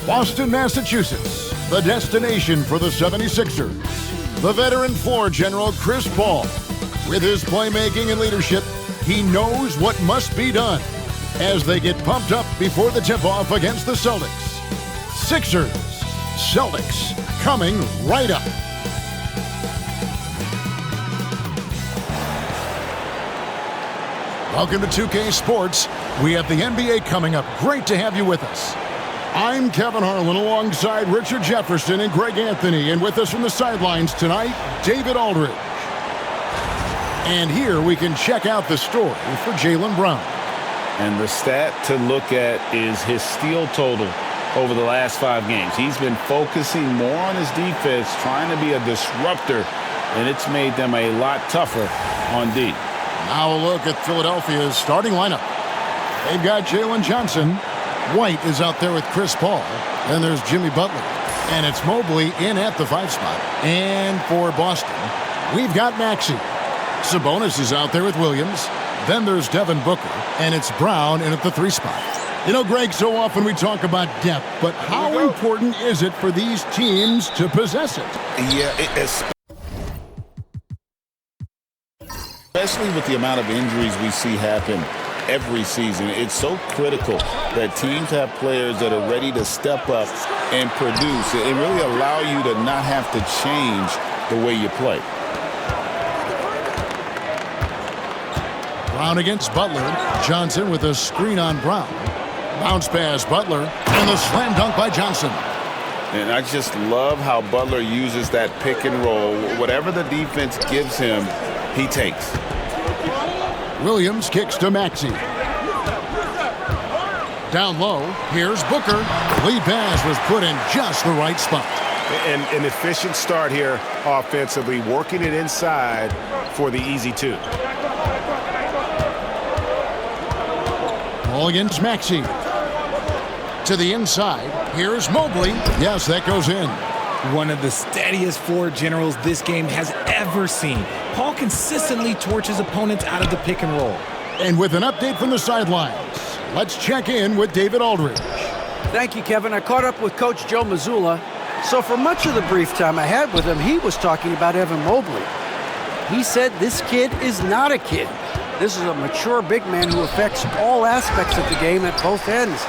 Boston, Massachusetts, the destination for the 76ers. The veteran floor general, Chris Paul. With his playmaking and leadership, he knows what must be done as they get pumped up before the tip-off against the Celtics. Sixers, Celtics, coming right up. Welcome to 2K Sports. We have the NBA coming up. Great to have you with us. I'm Kevin Harlan alongside Richard Jefferson and Greg Anthony. And with us from the sidelines tonight, David Aldridge. And here we can check out the story for Jaylen Brown. And the stat to look at is his steal total over the last 5 games. He's been focusing more on his defense, trying to be a disruptor, and it's made them a lot tougher on D. Now a look at Philadelphia's starting lineup. They've got Jalen Johnson. White is out there with Chris Paul. Then there's Jimmy Butler. And it's Mobley in at the 5 spot. And for Boston, we've got Maxey. Sabonis is out there with Williams. Then there's Devin Booker. And it's Brown in at the 3 spot. You know, Greg, so often we talk about depth, but how important is it for these teams to possess it? Yeah, especially with the amount of injuries we see happen every season, it's so critical that teams have players that are ready to step up and produce and really allow you to not have to change the way you play. Brown against Butler. Johnson with a screen on Brown. Bounce pass, Butler, and the slam dunk by Johnson. And I just love how Butler uses that pick and roll. Whatever the defense gives him, he takes. Williams kicks to Maxey. Down low, here's Booker. Lead pass was put in just the right spot. And an efficient start here offensively, working it inside for the easy 2. Ball against Maxey. To the inside, here's Mobley. Yes, that goes in. One of the steadiest floor generals this game has ever seen. Paul consistently torches opponents out of the pick and roll. And with an update from the sidelines, let's check in with David Aldridge. Thank you, Kevin. I caught up with Coach Joe Mazzulla. So for much of the brief time I had with him, he was talking about Evan Mobley. He said this kid is not a kid. This is a mature big man who affects all aspects of the game at both ends.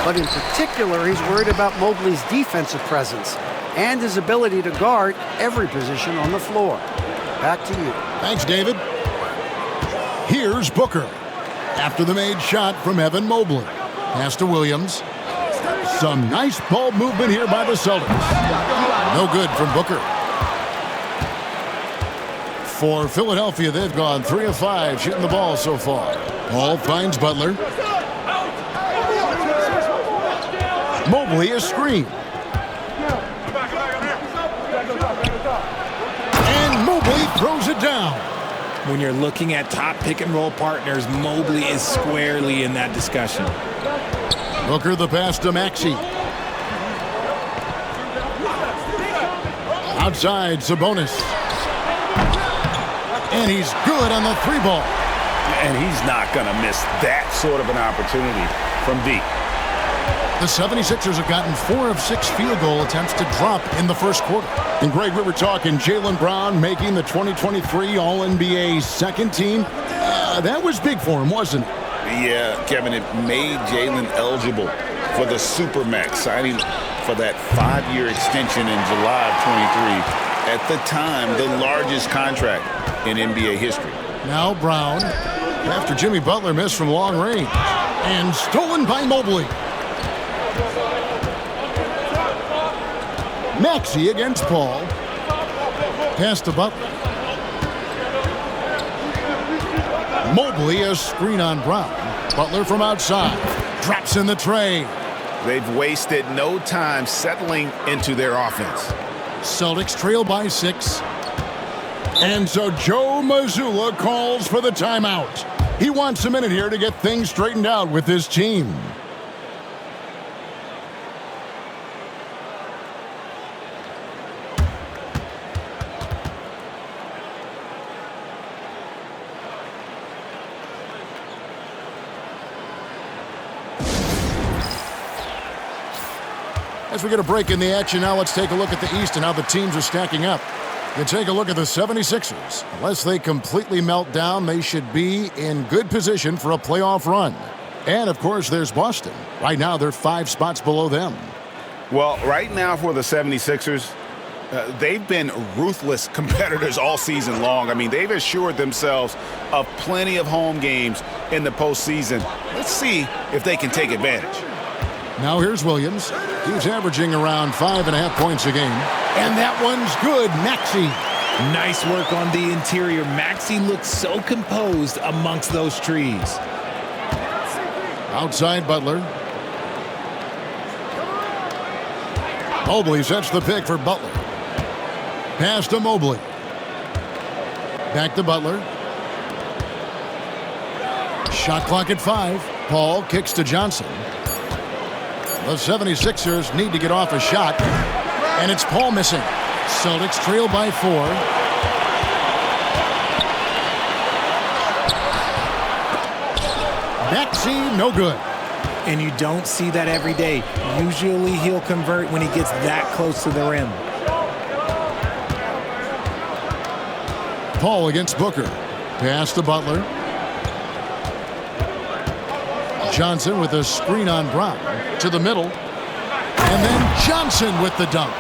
But in particular, he's worried about Mobley's defensive presence and his ability to guard every position on the floor. Back to you. Thanks, David. Here's Booker. After the made shot from Evan Mobley. Pass to Williams. Some nice ball movement here by the Celtics. No good from Booker. For Philadelphia, they've gone 3 of 5 shooting the ball so far. Paul finds Butler. Mobley a screen. And Mobley throws it down. When you're looking at top pick and roll partners, Mobley is squarely in that discussion. Booker the pass to Maxey. Outside, Sabonis. And he's good on the 3 ball. And he's not going to miss that sort of an opportunity from deep. The 76ers have gotten 4 of 6 field goal attempts to drop in the first quarter. And Greg, we were talking Jaylen Brown making the 2023 All-NBA second team. That was big for him, wasn't it? Yeah, Kevin, it made Jaylen eligible for the Supermax, signing for that 5-year extension in July of 23. At the time, the largest contract in NBA history. Now Brown, after Jimmy Butler missed from long range. And stolen by Mobley. Maxey against Paul. Pass to Butler. Mobley a screen on Brown. Butler from outside. Drops in the tray. They've wasted no time settling into their offense. Celtics trail by 6. And so Joe Mazzulla calls for the timeout. He wants a minute here to get things straightened out with his team. As we get a break in the action now, let's take a look at the East and how the teams are stacking up. You take a look at the 76ers. Unless they completely melt down, they should be in good position for a playoff run. And, of course, there's Boston. Right now, they're 5 spots below them. Well, right now for the 76ers, they've been ruthless competitors all season long. I mean, they've assured themselves of plenty of home games in the postseason. Let's see if they can take advantage. Now here's Williams. He's averaging around 5.5 points a game. And that one's good. Maxey. Nice work on the interior. Maxey looks so composed amongst those trees. Outside Butler. Mobley sets the pick for Butler. Pass to Mobley. Back to Butler. Shot clock at 5. Paul kicks to Johnson. The 76ers need to get off a shot. And it's Paul missing. Celtics trail by 4. Maxey, no good. And you don't see that every day. Usually he'll convert when he gets that close to the rim. Paul against Booker. Pass to Butler. Johnson with a screen on Brown. To the middle. And then Johnson with the dunk.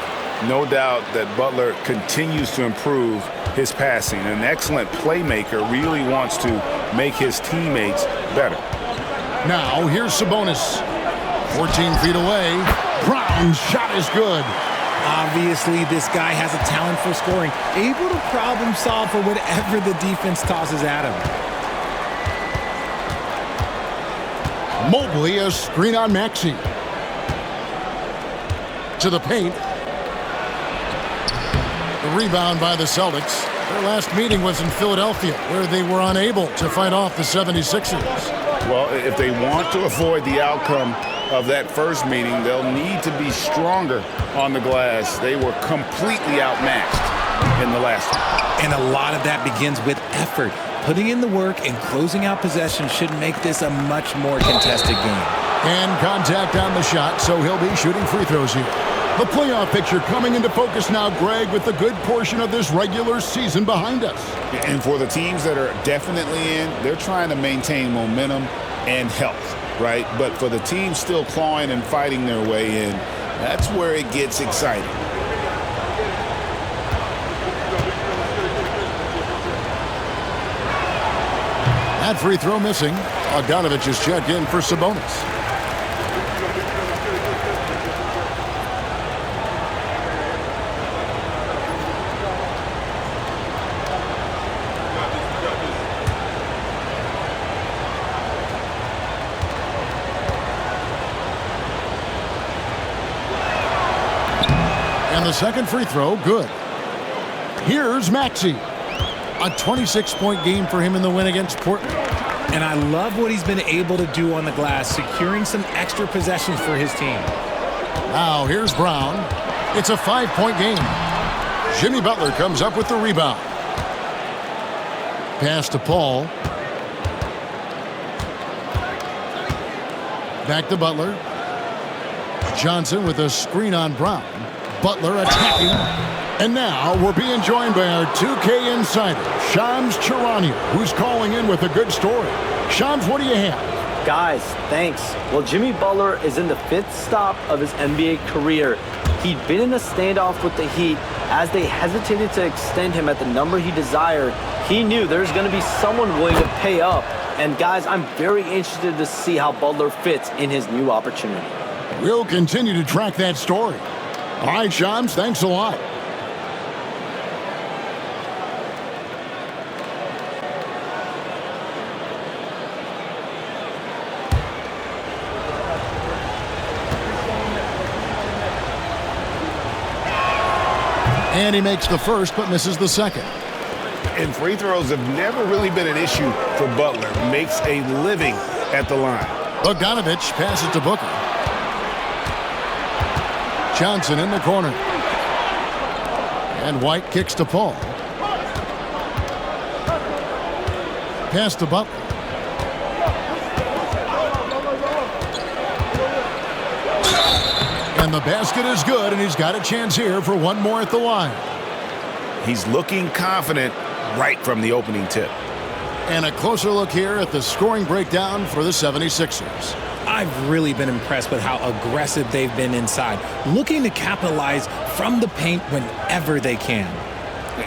No doubt that Butler continues to improve his passing. An excellent playmaker, really wants to make his teammates better. Now here's Sabonis. 14 feet away. Brown's shot is good. Obviously, this guy has a talent for scoring, able to problem solve for whatever the defense tosses at him. Mobley, a screen on Maxey. To the paint. The rebound by the Celtics. Their last meeting was in Philadelphia, where they were unable to fight off the 76ers. Well, if they want to avoid the outcome of that first meeting, they'll need to be stronger on the glass. They were completely outmatched in the last one. And a lot of that begins with effort. Putting in the work and closing out possession should make this a much more contested game. And contact on the shot, so he'll be shooting free throws here. The playoff picture coming into focus now, Greg, with a good portion of this regular season behind us. And for the teams that are definitely in, they're trying to maintain momentum and health, right? But for the teams still clawing and fighting their way in, that's where it gets exciting. That free throw missing. Bogdanovich is checked in for Sabonis. And the second free throw, good. Here's Maxey. A 26-point game for him in the win against Portland. And I love what he's been able to do on the glass, securing some extra possessions for his team. Now here's Brown. It's a 5-point game. Jimmy Butler comes up with the rebound. Pass to Paul. Back to Butler. Johnson with a screen on Brown. Butler attacking. And now we're being joined by our 2K insider, Shams Charania, who's calling in with a good story. Shams, what do you have? Guys, thanks. Well, Jimmy Butler is in the 5th stop of his NBA career. He'd been in a standoff with the Heat. As they hesitated to extend him at the number he desired, he knew there's going to be someone willing to pay up. And guys, I'm very interested to see how Butler fits in his new opportunity. We'll continue to track that story. All right, Shams, thanks a lot. And he makes the first, but misses the second. And free throws have never really been an issue for Butler. Makes a living at the line. Bogdanovich passes to Booker. Johnson in the corner. And White kicks to Paul. Pass to Butler. And the basket is good, and he's got a chance here for one more at the line. He's looking confident right from the opening tip. And a closer look here at the scoring breakdown for the 76ers. I've really been impressed with how aggressive they've been inside, looking to capitalize from the paint whenever they can.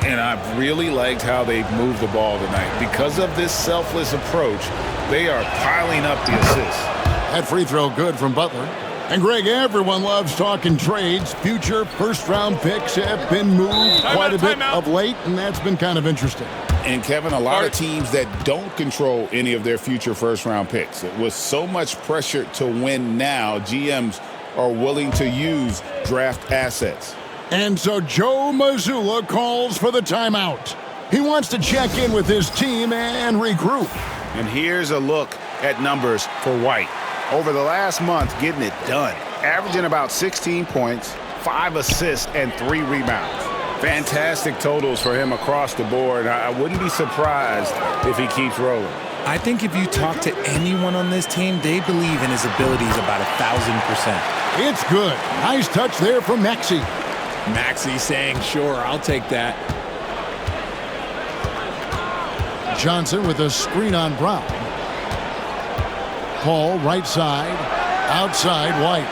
And I've really liked how they've moved the ball tonight. Because of this selfless approach, they are piling up the assists. That free throw good from Butler. And, Greg, everyone loves talking trades. Future first-round picks have been moved quite a bit of late, and that's been kind of interesting. And, Kevin, a lot of teams that don't control any of their future first-round picks. With so much pressure to win now, GMs are willing to use draft assets. And so Joe Mazzulla calls for the timeout. He wants to check in with his team and regroup. And here's a look at numbers for White. Over the last month, getting it done. Averaging about 16 points, 5 assists, and 3 rebounds. Fantastic totals for him across the board. I wouldn't be surprised if he keeps rolling. I think if you talk to anyone on this team, they believe in his abilities about 1,000%. It's good. Nice touch there from Maxey. Maxey saying, sure, I'll take that. Johnson with a screen on Brown. Paul, right side, outside, White.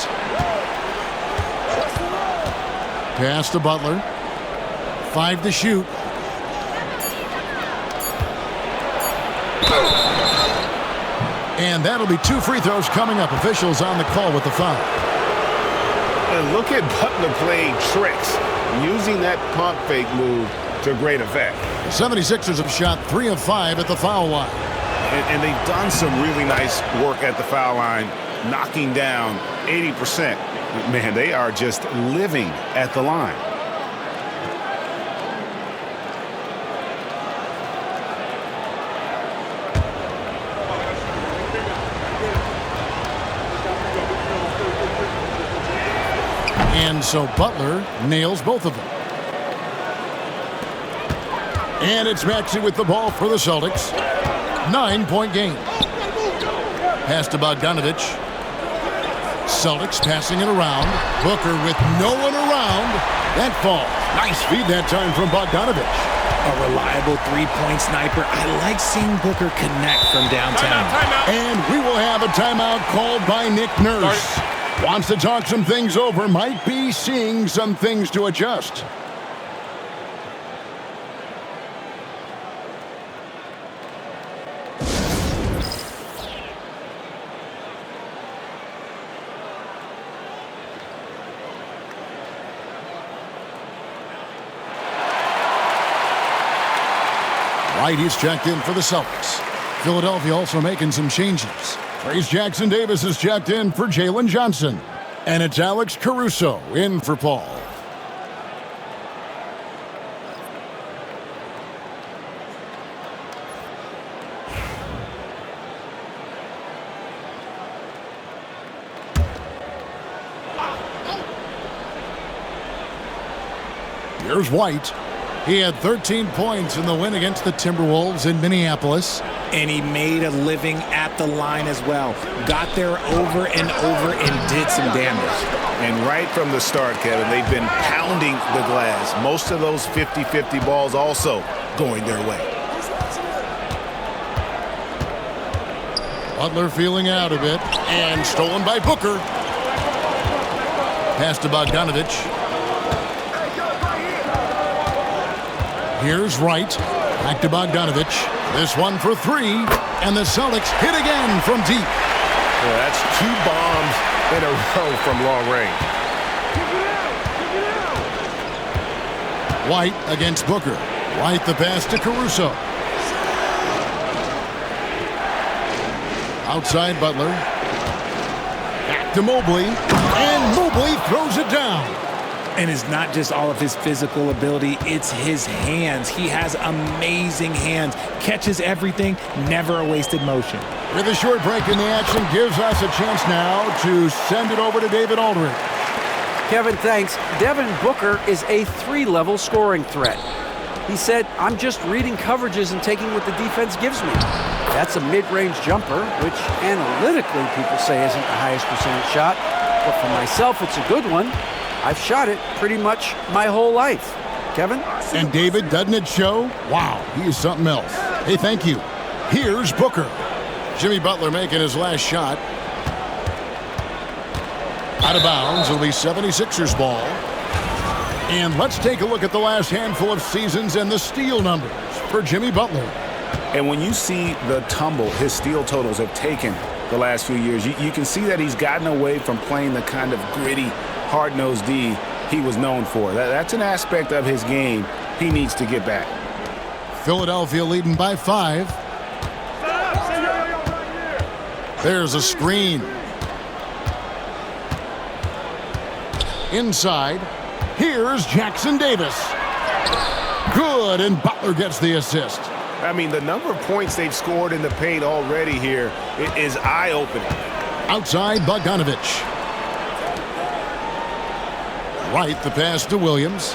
Pass to Butler. 5 to shoot. And that'll be 2 free throws coming up. Officials on the call with the foul. And look at Butler playing tricks, using that pump fake move to great effect. The 76ers have shot 3 of 5 at the foul line. And they've done some really nice work at the foul line, knocking down 80%. Man, they are just living at the line. And so Butler nails both of them. And it's Maxey with the ball for the Celtics. 9-point game. Pass to Bogdanovich. Celtics passing it around. Booker with no one around. That fall. Nice feed that time from Bogdanovich. A reliable three-point sniper. I like seeing Booker connect from downtown. And we will have a timeout called by Nick Nurse. Wants to talk some things over. Might be seeing some things to adjust. Right, he's checked in for the Celtics. Philadelphia also making some changes. Trace Jackson Davis is checked in for Jalen Johnson. And it's Alex Caruso in for Paul. Here's White. He had 13 points in the win against the Timberwolves in Minneapolis. And he made a living at the line as well. Got there over and over and did some damage. And right from the start, Kevin, they've been pounding the glass. Most of those 50-50 balls also going their way. Butler feeling out a bit. And stolen by Booker. Pass to Bogdanovich. Here's Wright. Back to Bogdanovich. This one for 3. And the Celtics hit again from deep. Well, that's 2 bombs in a row from long range. White against Booker. White the pass to Caruso. Outside Butler. Back to Mobley. And Mobley throws it down. And it's not just all of his physical ability, it's his hands. He has amazing hands. Catches everything, never a wasted motion. With a short break in the action, gives us a chance now to send it over to David Aldridge. Kevin, thanks. Devin Booker is a 3-level scoring threat. He said, I'm just reading coverages and taking what the defense gives me. That's a mid-range jumper, which analytically people say isn't the highest percentage shot. But for myself, it's a good one. I've shot it pretty much my whole life. Kevin? And David, doesn't it show? Wow, he is something else. Hey, thank you. Here's Booker. Jimmy Butler making his last shot. Out of bounds, it'll be 76ers ball. And let's take a look at the last handful of seasons and the steal numbers for Jimmy Butler. And when you see the tumble his steal totals have taken the last few years, you can see that he's gotten away from playing the kind of gritty, hard-nosed D he was known for. That's an aspect of his game he needs to get back. Philadelphia leading by 5. There's a screen. Inside, here's Jackson Davis. Good, and Butler gets the assist. I mean, the number of points they've scored in the paint already here is eye-opening. Outside, Bogdanovich. Right, the pass to Williams.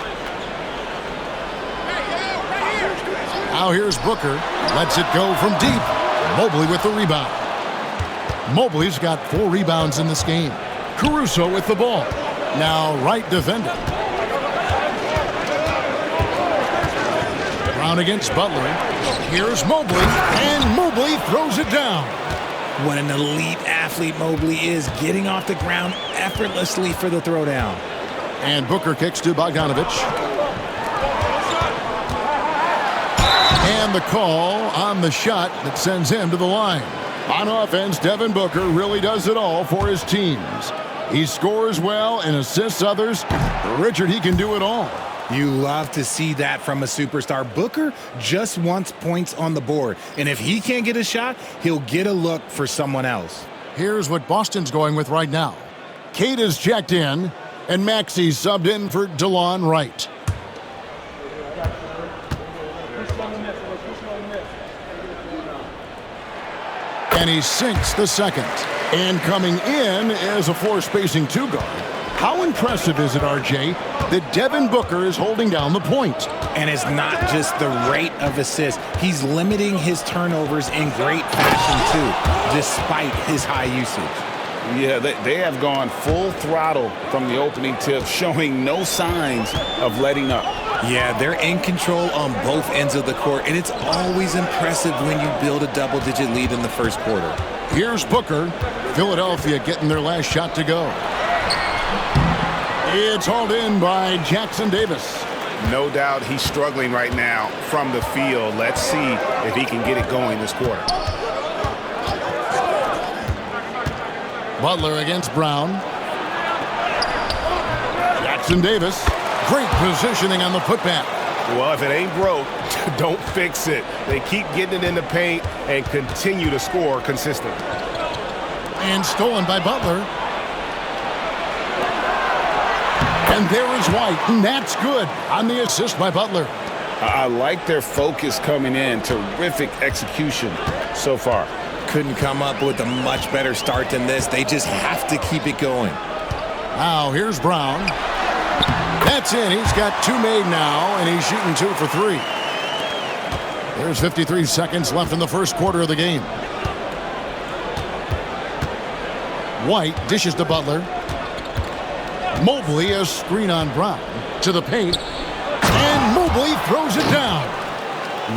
Now here's Booker. Lets it go from deep. Mobley with the rebound. Mobley's got 4 rebounds in this game. Caruso with the ball. Now right defender. Brown against Butler. Here's Mobley, and Mobley throws it down. What an elite athlete Mobley is, getting off the ground effortlessly for the throwdown. And Booker kicks to Bogdanovich. And the call on the shot that sends him to the line. On offense, Devin Booker really does it all for his teams. He scores well and assists others. Richard, he can do it all. You love to see that from a superstar. Booker just wants points on the board. And if he can't get a shot, he'll get a look for someone else. Here's what Boston's going with right now. Kate is checked in, and Maxey's subbed in for DeLon Wright. And he sinks the second. And coming in is a floor-spacing 2 guard. How impressive is it, RJ, that Devin Booker is holding down the point? And it's not just the rate of assists. He's limiting his turnovers in great fashion, too, despite his high usage. Yeah, they have gone full throttle from the opening tip, showing no signs of letting up. Yeah, they're in control on both ends of the court, and it's always impressive when you build a double-digit lead in the first quarter. Here's Booker. Philadelphia getting their last shot to go. It's hauled in by Jackson Davis. No doubt he's struggling right now from the field. Let's see if he can get it going this quarter. Butler against Brown. Jackson Davis. Great positioning on the putback. Well, if it ain't broke, don't fix it. They keep getting it in the paint and continue to score consistently. And stolen by Butler. And there is White, and that's good on the assist by Butler. I like their focus coming in. Terrific execution so far. Couldn't come up with a much better start than this. They just have to keep it going. Now, here's Brown. That's in. He's got 2 made now, and he's shooting 2 for 3. There's 53 seconds left in the first quarter of the game. White dishes to Butler. Mobley, a screen on Brown. To the paint. And Mobley throws it down.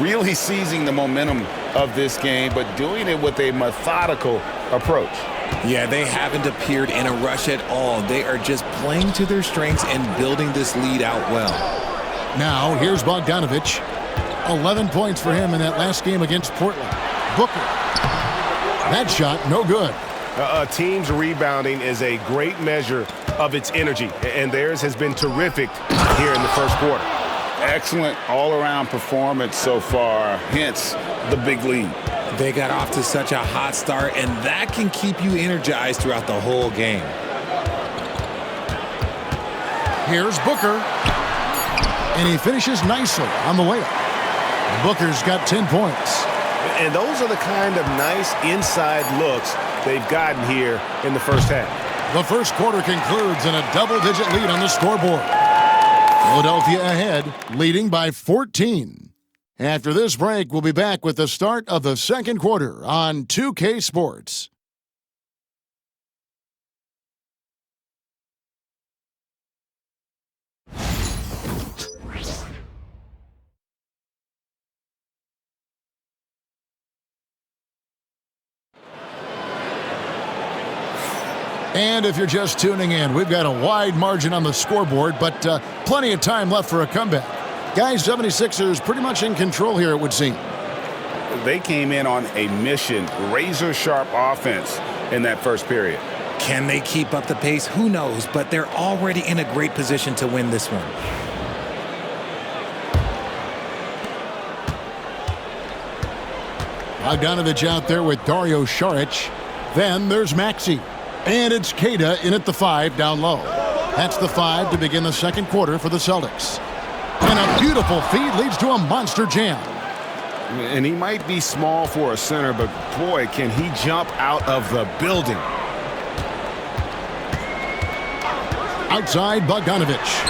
Really seizing the momentum of this game, but doing it with a methodical approach. Yeah, they haven't appeared in a rush at all. They are just playing to their strengths and building this lead out well. Now, here's Bogdanovich. 11 points for him in that last game against Portland. Booker. That shot, no good. A team's rebounding is a great measure of its energy, and theirs has been terrific here in the first quarter. Excellent all-around performance so far, hence the big lead. They got off to such a hot start, and that can keep you energized throughout the whole game. Here's Booker. And he finishes nicely on the layup. Booker's got 10 points. And those are the kind of nice inside looks they've gotten here in the first half. The first quarter concludes in a double-digit lead on the scoreboard. Philadelphia ahead, leading by 14. After this break, we'll be back with the start of the second quarter on 2K Sports. And if you're just tuning in, we've got a wide margin on the scoreboard, but plenty of time left for a comeback. Guys, 76ers pretty much in control here, it would seem. They came in on a mission, razor-sharp offense in that first period. Can they keep up the pace? Who knows, but they're already in a great position to win this one. Bogdanovich out there with Dario Saric. Then there's Maxey. And it's Queta in at the 5 down low. That's the 5 to begin the second quarter for the Celtics. And a beautiful feed leads to a monster jam. And he might be small for a center, but boy, can he jump out of the building. Outside, Bogdanovich.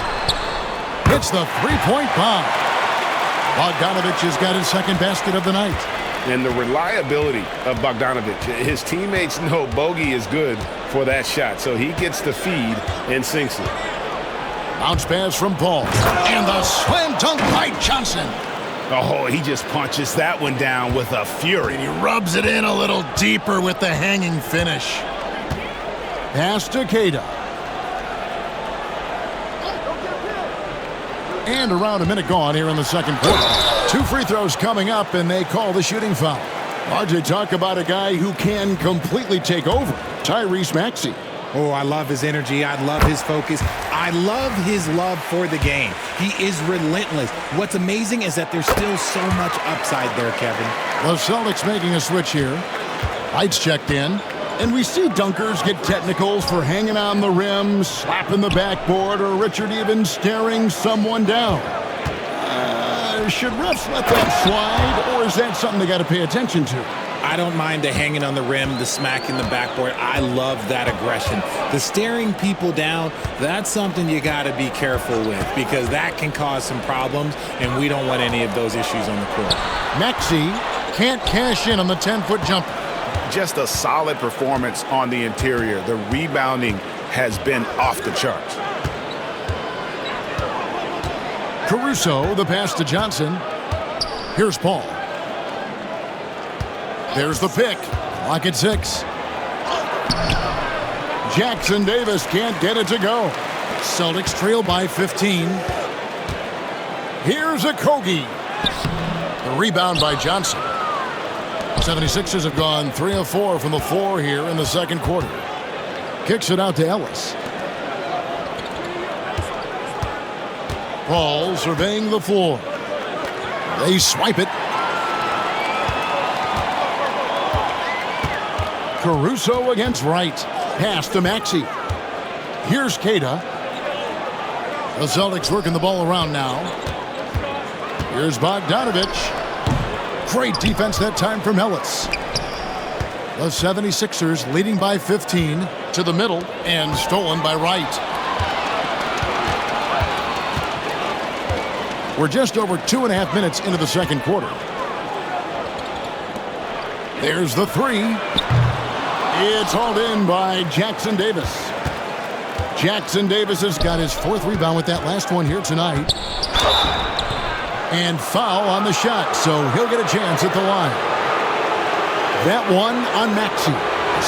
Hits the three-point bomb. Bogdanovich has got his second basket of the night. And the reliability of Bogdanovich, his teammates know bogey is good for that shot, so he gets the feed and sinks it. Bounce pass from Paul. And the slam dunk by Johnson. Oh, he just punches that one down with a fury. He rubs it in a little deeper with the hanging finish. Pass to Queta. And around a minute gone here in the second quarter. 2 free throws coming up, and they call the shooting foul. RJ, talk about a guy who can completely take over. Tyrese Maxey. Oh, I love his energy. I love his focus. I love his love for the game. He is relentless. What's amazing is that there's still so much upside there, Kevin. The Celtics making a switch here. Lights checked in. And we see dunkers get technicals for hanging on the rim, slapping the backboard, or Richard even staring someone down. Should refs let that slide, or is that something they got to pay attention to? I don't mind the hanging on the rim, the smacking the backboard. I love that aggression. The staring people down, that's something you got to be careful with because that can cause some problems, and we don't want any of those issues on the court. Maxey can't cash in on the 10-foot jumper. Just a solid performance on the interior. The rebounding has been off the charts. Caruso, the pass to Johnson. Here's Paul. There's the pick. Clock at 6. Jackson Davis can't get it to go. Celtics trail by 15. Here's a Kogi. The rebound by Johnson. 76ers have gone 3 of 4 from the floor here in the second quarter. Kicks it out to Ellis. Paul surveying the floor. They swipe it. Caruso against Wright. Pass to Maxey. Here's Queta. The Celtics working the ball around now. Here's Bogdanovich. Great defense that time from Ellis. The 76ers leading by 15 to the middle and stolen by Wright. We're just over 2.5 minutes into the second quarter. There's the 3. It's hauled in by Jackson Davis. Jackson Davis has got his 4th rebound with that last one here tonight. And foul on the shot, so he'll get a chance at the line. That one on Maxey.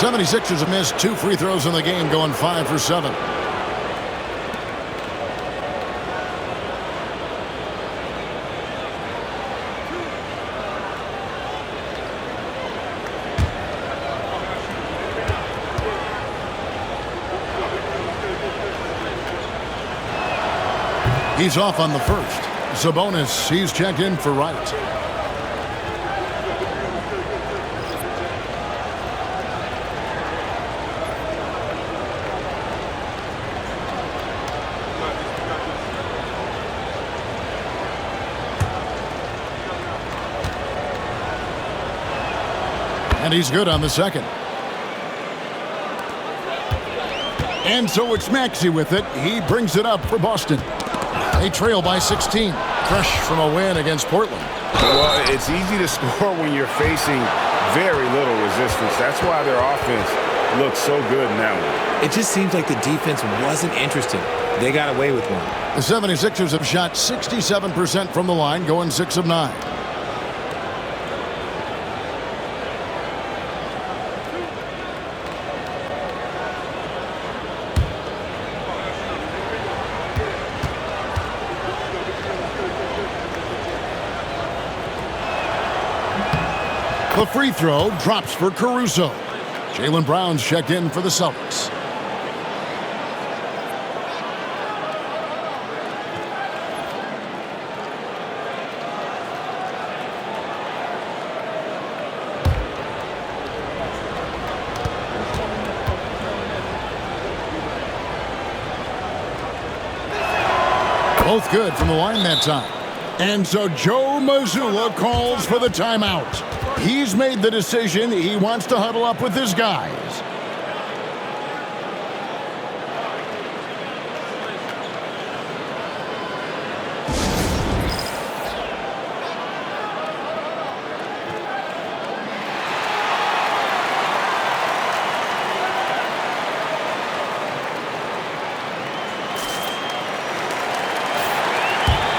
76ers have missed 2 free throws in the game, going 5 for 7. He's off on the first. Sabonis, he's checked in for Wright. And he's good on the second. And so it's Maxey with it. He brings it up for Boston. They trail by 16. Fresh from a win against Portland. Well, it's easy to score when you're facing very little resistance. That's why their offense looks so good in that one. It just seems like the defense wasn't interested. They got away with one. The 76ers have shot 67% from the line, going 6 of 9. free throw drops for Caruso. Jaylen Brown's checked in for the Celtics. Both good from the line that time. And so Joe Mazzulla calls for the timeout. He's made the decision. He wants to huddle up with his guys.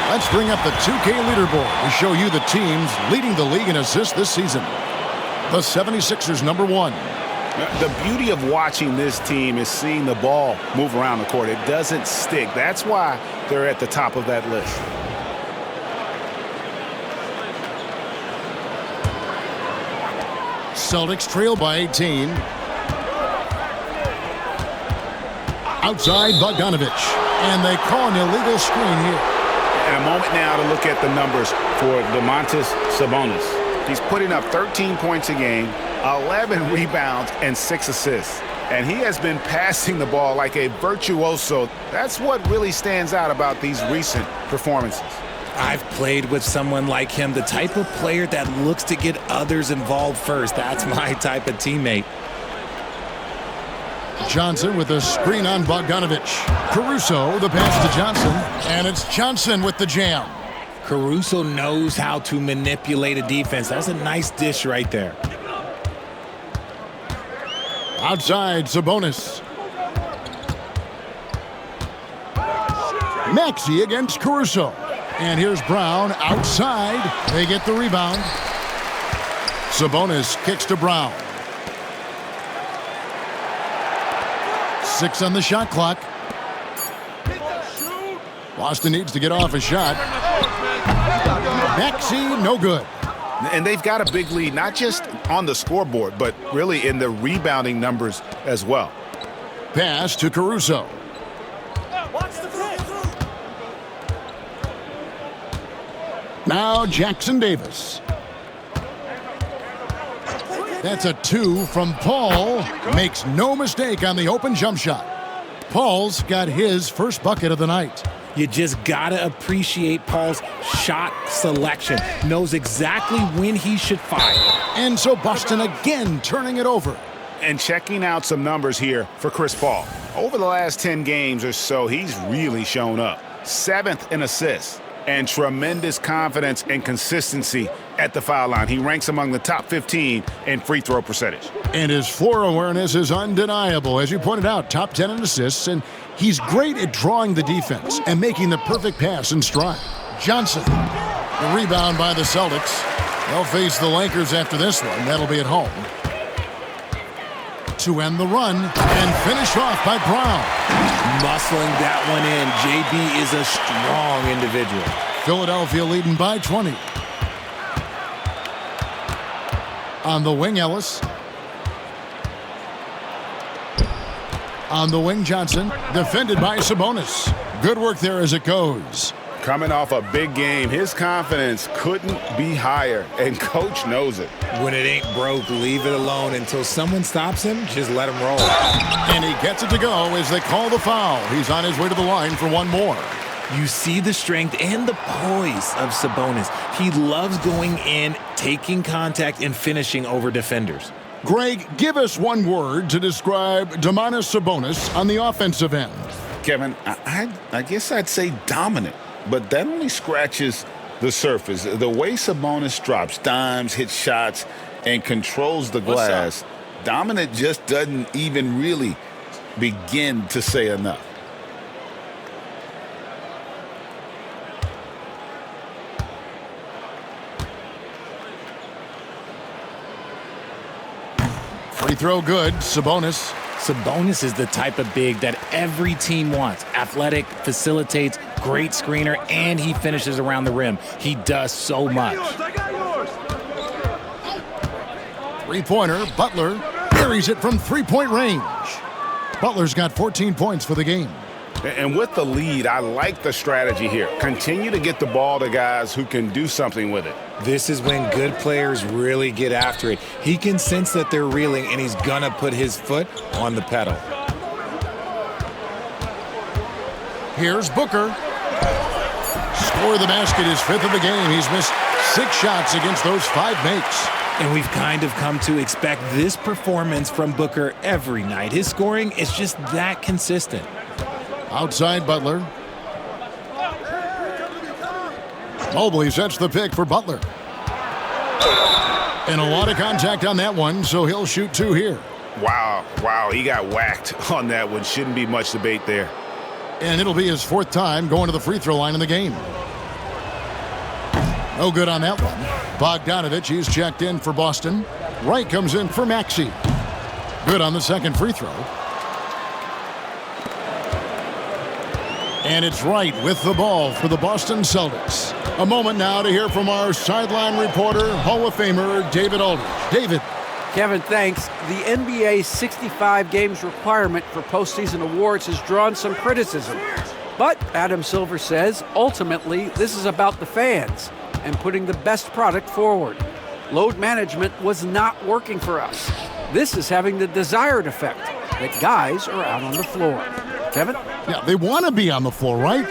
Let's bring up the 2K leaderboard to show you the teams leading the league in assists this season. The 76ers #1. The beauty of watching this team is seeing the ball move around the court. It doesn't stick. That's why they're at the top of that list. Celtics trail by 18. Outside Bogdanovich. And they call an illegal screen here. And a moment now to look at the numbers for Domantas Sabonis. He's putting up 13 points a game, 11 rebounds, and 6 assists. And he has been passing the ball like a virtuoso. That's what really stands out about these recent performances. I've played with someone like him, the type of player that looks to get others involved first. That's my type of teammate. Johnson with a screen on Bogdanovich. Caruso, the pass to Johnson. And it's Johnson with the jam. Caruso knows how to manipulate a defense. That's a nice dish right there. Outside, Sabonis. Maxey against Caruso. And here's Brown outside. They get the rebound. Sabonis kicks to Brown. 6 on the shot clock. Boston needs to get off a shot. Maxey, no good. And they've got a big lead, not just on the scoreboard, but really in the rebounding numbers as well. Pass to Caruso. Now Jackson Davis. That's a 2 from Paul. Makes no mistake on the open jump shot. Paul's got his first bucket of the night. You just gotta appreciate Paul's shot selection. Knows exactly when he should fire. And so Boston again turning it over. And checking out some numbers here for Chris Paul. Over the last 10 games or so, he's really shown up. 7th in assists and tremendous confidence and consistency at the foul line. He ranks among the top 15 in free throw percentage. And his floor awareness is undeniable. As you pointed out, top 10 in assists, and he's great at drawing the defense and making the perfect pass in stride. Johnson, the rebound by the Celtics. They'll face the Lakers after this one. That'll be at home. To end the run and finish off by Brown. Muscling that one in. JB is a strong individual. Philadelphia leading by 20. On the wing, Ellis. On the wing, Johnson. Defended by Sabonis. Good work there as it goes. Coming off a big game, his confidence couldn't be higher, and coach knows it. When it ain't broke, leave it alone until someone stops him. Just let him roll. And he gets it to go as they call the foul. He's on his way to the line for one more. You see the strength and the poise of Sabonis. He loves going in, taking contact, and finishing over defenders. Greg, give us one word to describe Domantas Sabonis on the offensive end. Kevin, I guess I'd say dominant, but that only scratches the surface. The way Sabonis drops dimes, hits shots, and controls the glass, dominant just doesn't even really begin to say enough. Free throw good, Sabonis. Sabonis is the type of big that every team wants. Athletic, facilitates, great screener, and he finishes around the rim. He does so much. Three-pointer, Butler buries it from three-point range. Butler's got 14 points for the game. And with the lead, I like the strategy here. Continue to get the ball to guys who can do something with it. This is when good players really get after it. He can sense that they're reeling, and he's gonna put his foot on the pedal. Here's Booker. Score the basket, his fifth of the game. He's missed 6 shots against those 5 makes. And we've kind of come to expect this performance from Booker every night. His scoring is just that consistent. Outside Butler. Mobley sets the pick for Butler. And a lot of contact on that one, so he'll shoot 2 here. Wow, he got whacked on that one. Shouldn't be much debate there. And it'll be his 4th time going to the free throw line in the game. No good on that one. Bogdanovich, he's checked in for Boston. Wright comes in for Maxey. Good on the second free throw. And it's Wright with the ball for the Boston Celtics. A moment now to hear from our sideline reporter, Hall of Famer David Aldridge. David. Kevin, thanks. The NBA 65 games requirement for postseason awards has drawn some criticism. But Adam Silver says, ultimately, this is about the fans and putting the best product forward. Load management was not working for us. This is having the desired effect, that guys are out on the floor. Kevin? Yeah, they want to be on the floor, right?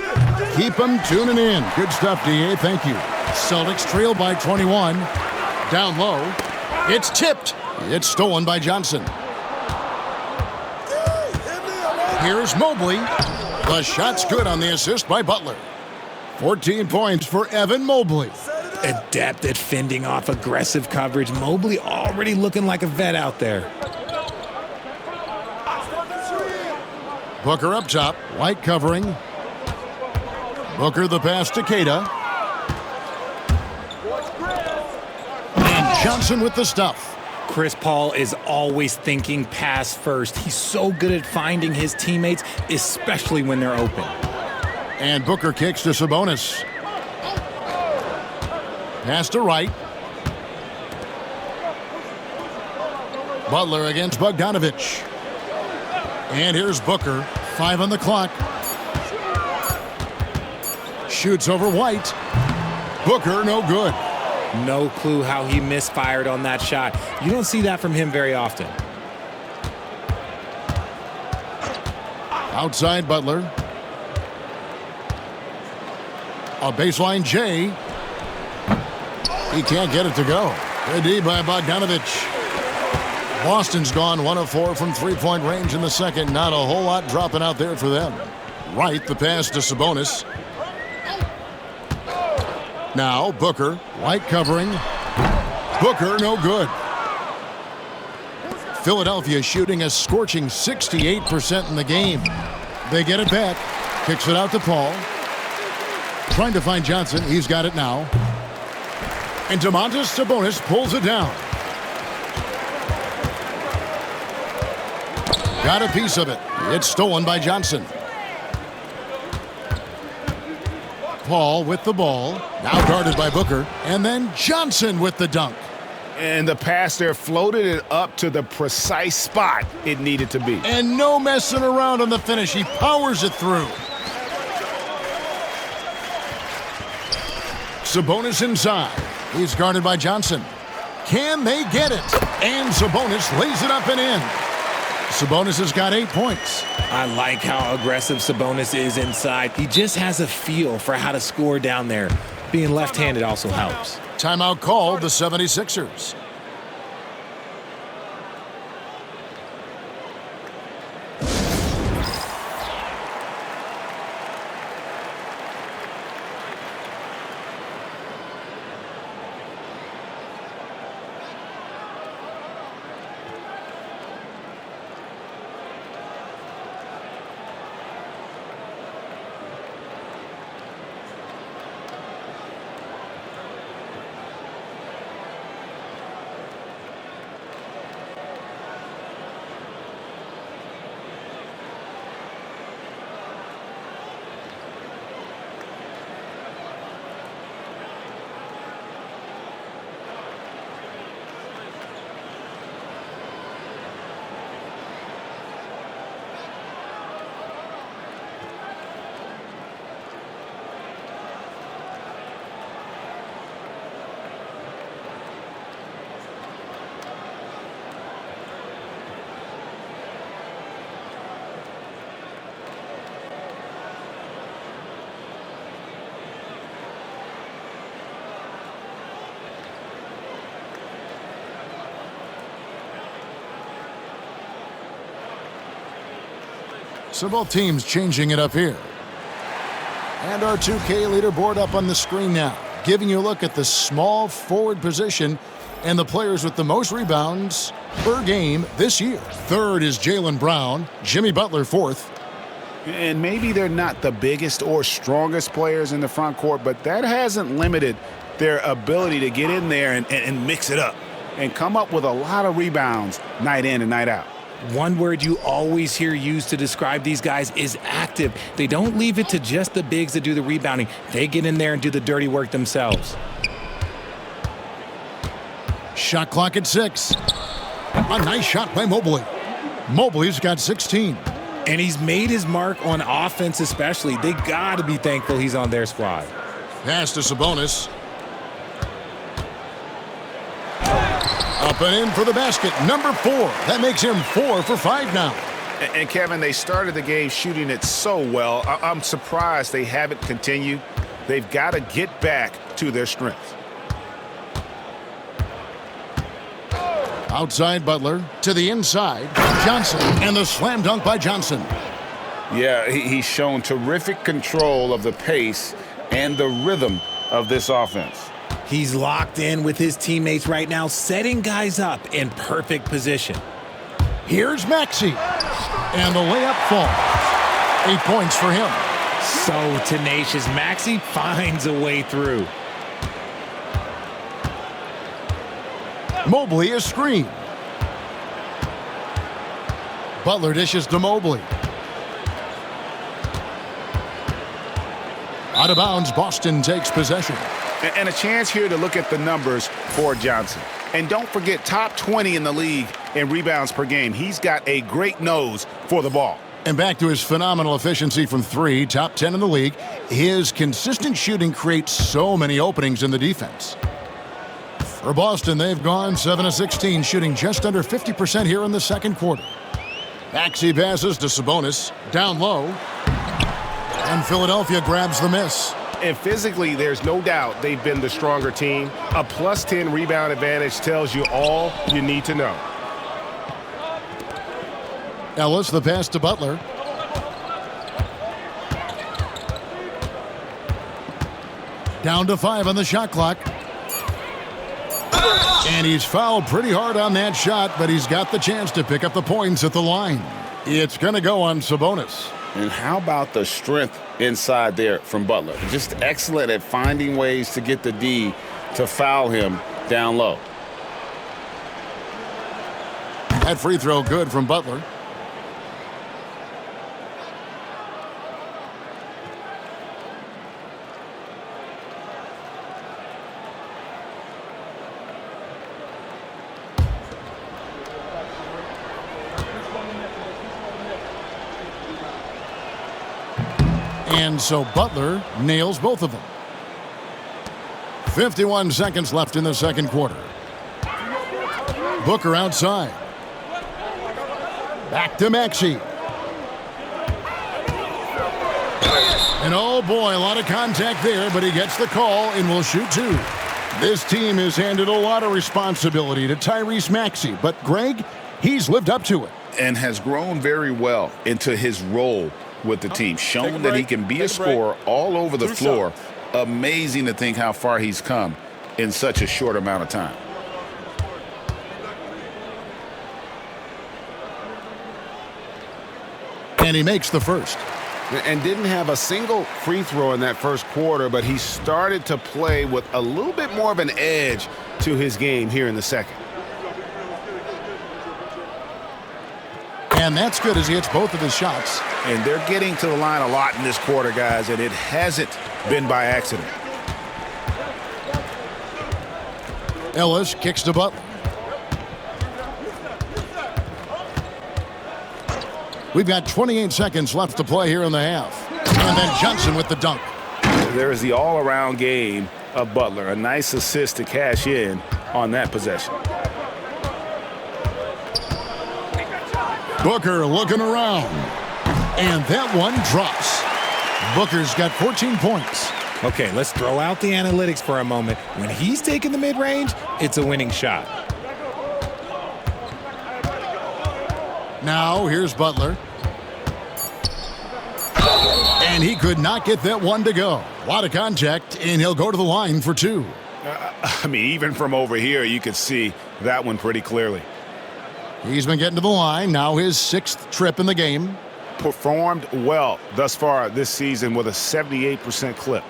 Keep them tuning in. Good stuff, DA. Thank you. Celtics trail by 21. Down low. It's tipped. It's stolen by Johnson. Here's Mobley. The shot's good on the assist by Butler. 14 points for Evan Mobley. Adept at fending off aggressive coverage. Mobley already looking like a vet out there. Booker up top. White covering. Booker the pass to Keita. And Johnson with the stuff. Chris Paul is always thinking pass first. He's so good at finding his teammates, especially when they're open. And Booker kicks to Sabonis. Pass to Wright. Butler against Bogdanovich. And here's Booker. 5 on the clock. Shoots over White. Booker, no good. No clue how he misfired on that shot. You don't see that from him very often. Outside Butler. A baseline J. He can't get it to go. Good D by Bogdanovich. Boston's gone 1 of 4 from three-point range in the second. Not a whole lot dropping out there for them. Wright, the pass to Sabonis. Now Booker, White covering. Booker, no good. Philadelphia shooting a scorching 68% in the game. They get it back. Kicks it out to Paul. Trying to find Johnson. He's got it now. And Domantas Sabonis pulls it down. Got a piece of it. It's stolen by Johnson. Paul with the ball. Now guarded by Booker. And then Johnson with the dunk. And the pass there floated it up to the precise spot it needed to be. And no messing around on the finish. He powers it through. Sabonis inside. He's guarded by Johnson. Can they get it? And Sabonis lays it up and in. Sabonis has got 8 points. I like how aggressive Sabonis is inside. He just has a feel for how to score down there. Being left-handed also helps. Timeout called the 76ers. So both teams changing it up here. And our 2K leaderboard up on the screen now, giving you a look at the small forward position and the players with the most rebounds per game this year. Third is Jaylen Brown, Jimmy Butler fourth. And maybe they're not the biggest or strongest players in the front court, but that hasn't limited their ability to get in there and mix it up and come up with a lot of rebounds night in and night out. One word you always hear used to describe these guys is active. They don't leave it to just the bigs to do the rebounding. They get in there and do the dirty work themselves. Shot clock at 6. A nice shot by Mobley. Mobley's got 16. And he's made his mark on offense especially. They got to be thankful he's on their squad. Pass to Sabonis. Up and in for the basket, number 4. That makes him 4 for 5 now. And Kevin, they started the game shooting it so well. I'm surprised they haven't continued. They've got to get back to their strength. Outside Butler to the inside. Johnson and the slam dunk by Johnson. Yeah, he's shown terrific control of the pace and the rhythm of this offense. He's locked in with his teammates right now, setting guys up in perfect position. Here's Maxey. And the layup falls. 8 points for him. So tenacious. Maxey finds a way through. Mobley is screened. Butler dishes to Mobley. Out of bounds, Boston takes possession. And a chance here to look at the numbers for Johnson. And don't forget, top 20 in the league in rebounds per game. He's got a great nose for the ball. And back to his phenomenal efficiency from 3, top 10 in the league. His consistent shooting creates so many openings in the defense. For Boston, they've gone 7 of 16, shooting just under 50% here in the second quarter. Maxey passes to Sabonis, down low. And Philadelphia grabs the miss. And physically, there's no doubt they've been the stronger team. A plus 10 rebound advantage tells you all you need to know. Ellis, the pass to Butler. Down to 5 on the shot clock. And he's fouled pretty hard on that shot, but he's got the chance to pick up the points at the line. It's going to go on Sabonis. And how about the strength inside there from Butler? Just excellent at finding ways to get the D to foul him down low. That free throw good from Butler. And so Butler nails both of them. 51 seconds left in the second quarter. Booker outside. Back to Maxey. And oh boy, a lot of contact there, but he gets the call and will shoot 2. This team has handed a lot of responsibility to Tyrese Maxey, but Greg, he's lived up to it. And has grown very well into his role with the team, shown that he can be a scorer all over the floor. Amazing to think how far he's come in such a short amount of time. And he makes the first. And didn't have a single free throw in that first quarter, but he started to play with a little bit more of an edge to his game here in the second. And that's good as he hits both of his shots. And they're getting to the line a lot in this quarter, guys, and it hasn't been by accident. Ellis kicks to Butler. We've got 28 seconds left to play here in the half. And then Johnson with the dunk. There is the all-around game of Butler. A nice assist to cash in on that possession. Booker looking around. And that one drops. Booker's got 14 points. Okay, let's throw out the analytics for a moment. When he's taking the mid-range, it's a winning shot. Now here's Butler. And he could not get that one to go. A lot of contact, and he'll go to the line for 2. I mean, even from over here, you could see that one pretty clearly. He's been getting to the line. Now his 6th trip in the game. Performed well thus far this season with a 78% clip.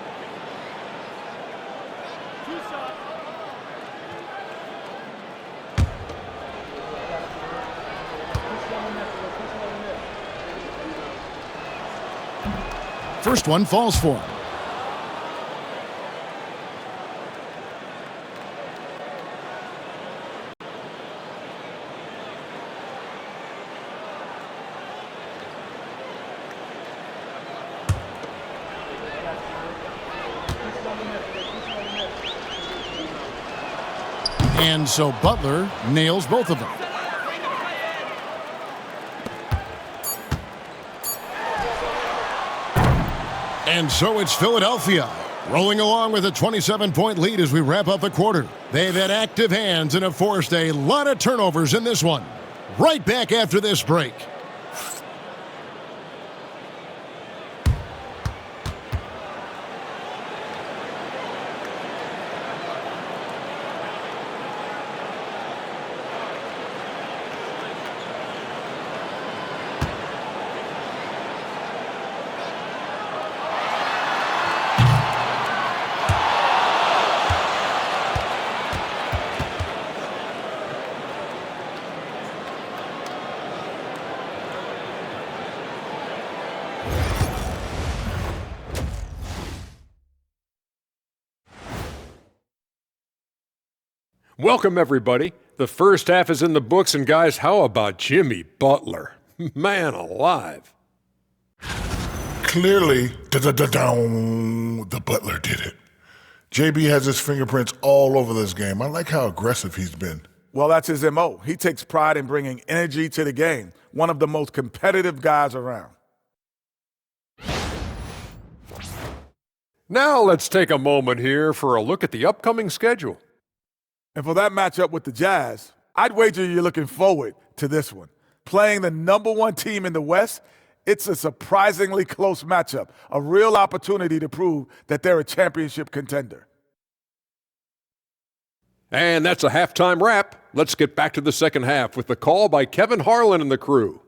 First one falls for him. And so Butler nails both of them. And so it's Philadelphia rolling along with a 27-point lead as we wrap up the quarter. They've had active hands and have forced a lot of turnovers in this one. Right back after this break. Welcome, everybody. The first half is in the books, and guys, how about Jimmy Butler? Man alive. Clearly, the Butler did it. JB has his fingerprints all over this game. I like how aggressive he's been. Well, that's his MO. He takes pride in bringing energy to the game. One of the most competitive guys around. Now let's take a moment here for a look at the upcoming schedule. And for that matchup with the Jazz, I'd wager you're looking forward to this one. Playing the #1 team in the West, it's a surprisingly close matchup, a real opportunity to prove that they're a championship contender. And that's a halftime wrap. Let's get back to the second half with the call by Kevin Harlan and the crew.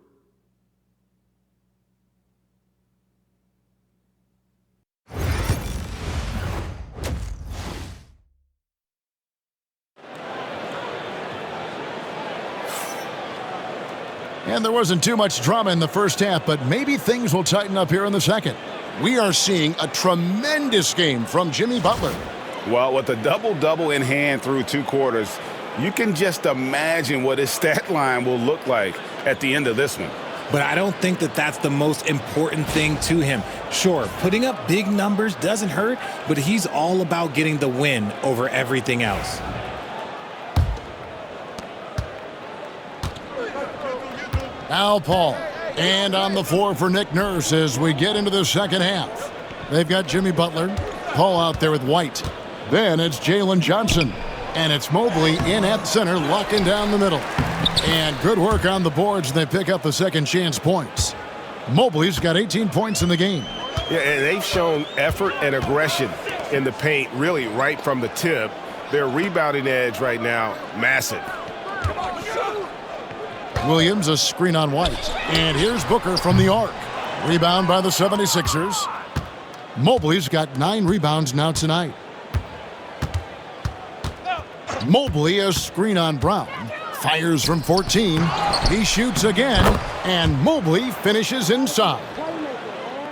And there wasn't too much drama in the first half, but maybe things will tighten up here in the second. We are seeing a tremendous game from Jimmy Butler. Well, with a double-double in hand through 2 quarters, you can just imagine what his stat line will look like at the end of this one. But I don't think that that's the most important thing to him. Sure, putting up big numbers doesn't hurt, but he's all about getting the win over everything else. Now Paul. And on the floor for Nick Nurse as we get into the second half. They've got Jimmy Butler. Paul out there with White. Then it's Jalen Johnson. And it's Mobley in at center, locking down the middle. And good work on the boards. They pick up the second chance points. Mobley's got 18 points in the game. Yeah, and they've shown effort and aggression in the paint, really right from the tip. Their rebounding edge right now, massive. Williams, a screen on White. And here's Booker from the arc. Rebound by the 76ers. Mobley's got 9 rebounds now tonight. Mobley, a screen on Brown. Fires from 14. He shoots again. And Mobley finishes inside.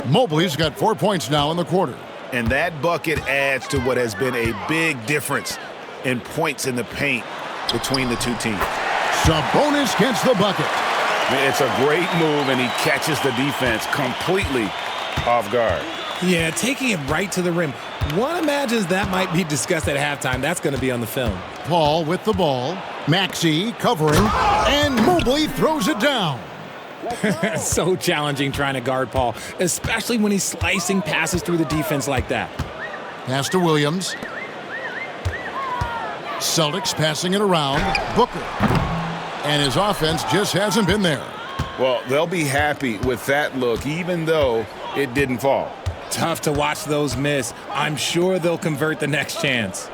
Mobley's got 4 points now in the quarter. And that bucket adds to what has been a big difference in points in the paint between the two teams. Sabonis gets the bucket. It's a great move, and he catches the defense completely off guard. Yeah, taking it right to the rim. One imagines that might be discussed at halftime. That's going to be on the film. Paul with the ball. Maxey covering. And Mobley throws it down. So challenging trying to guard Paul, especially when he's slicing passes through the defense like that. Pass to Williams. Celtics passing it around. Booker. And his offense just hasn't been there. Well, they'll be happy with that look, even though it didn't fall. Tough to watch those miss. I'm sure they'll convert the next chance.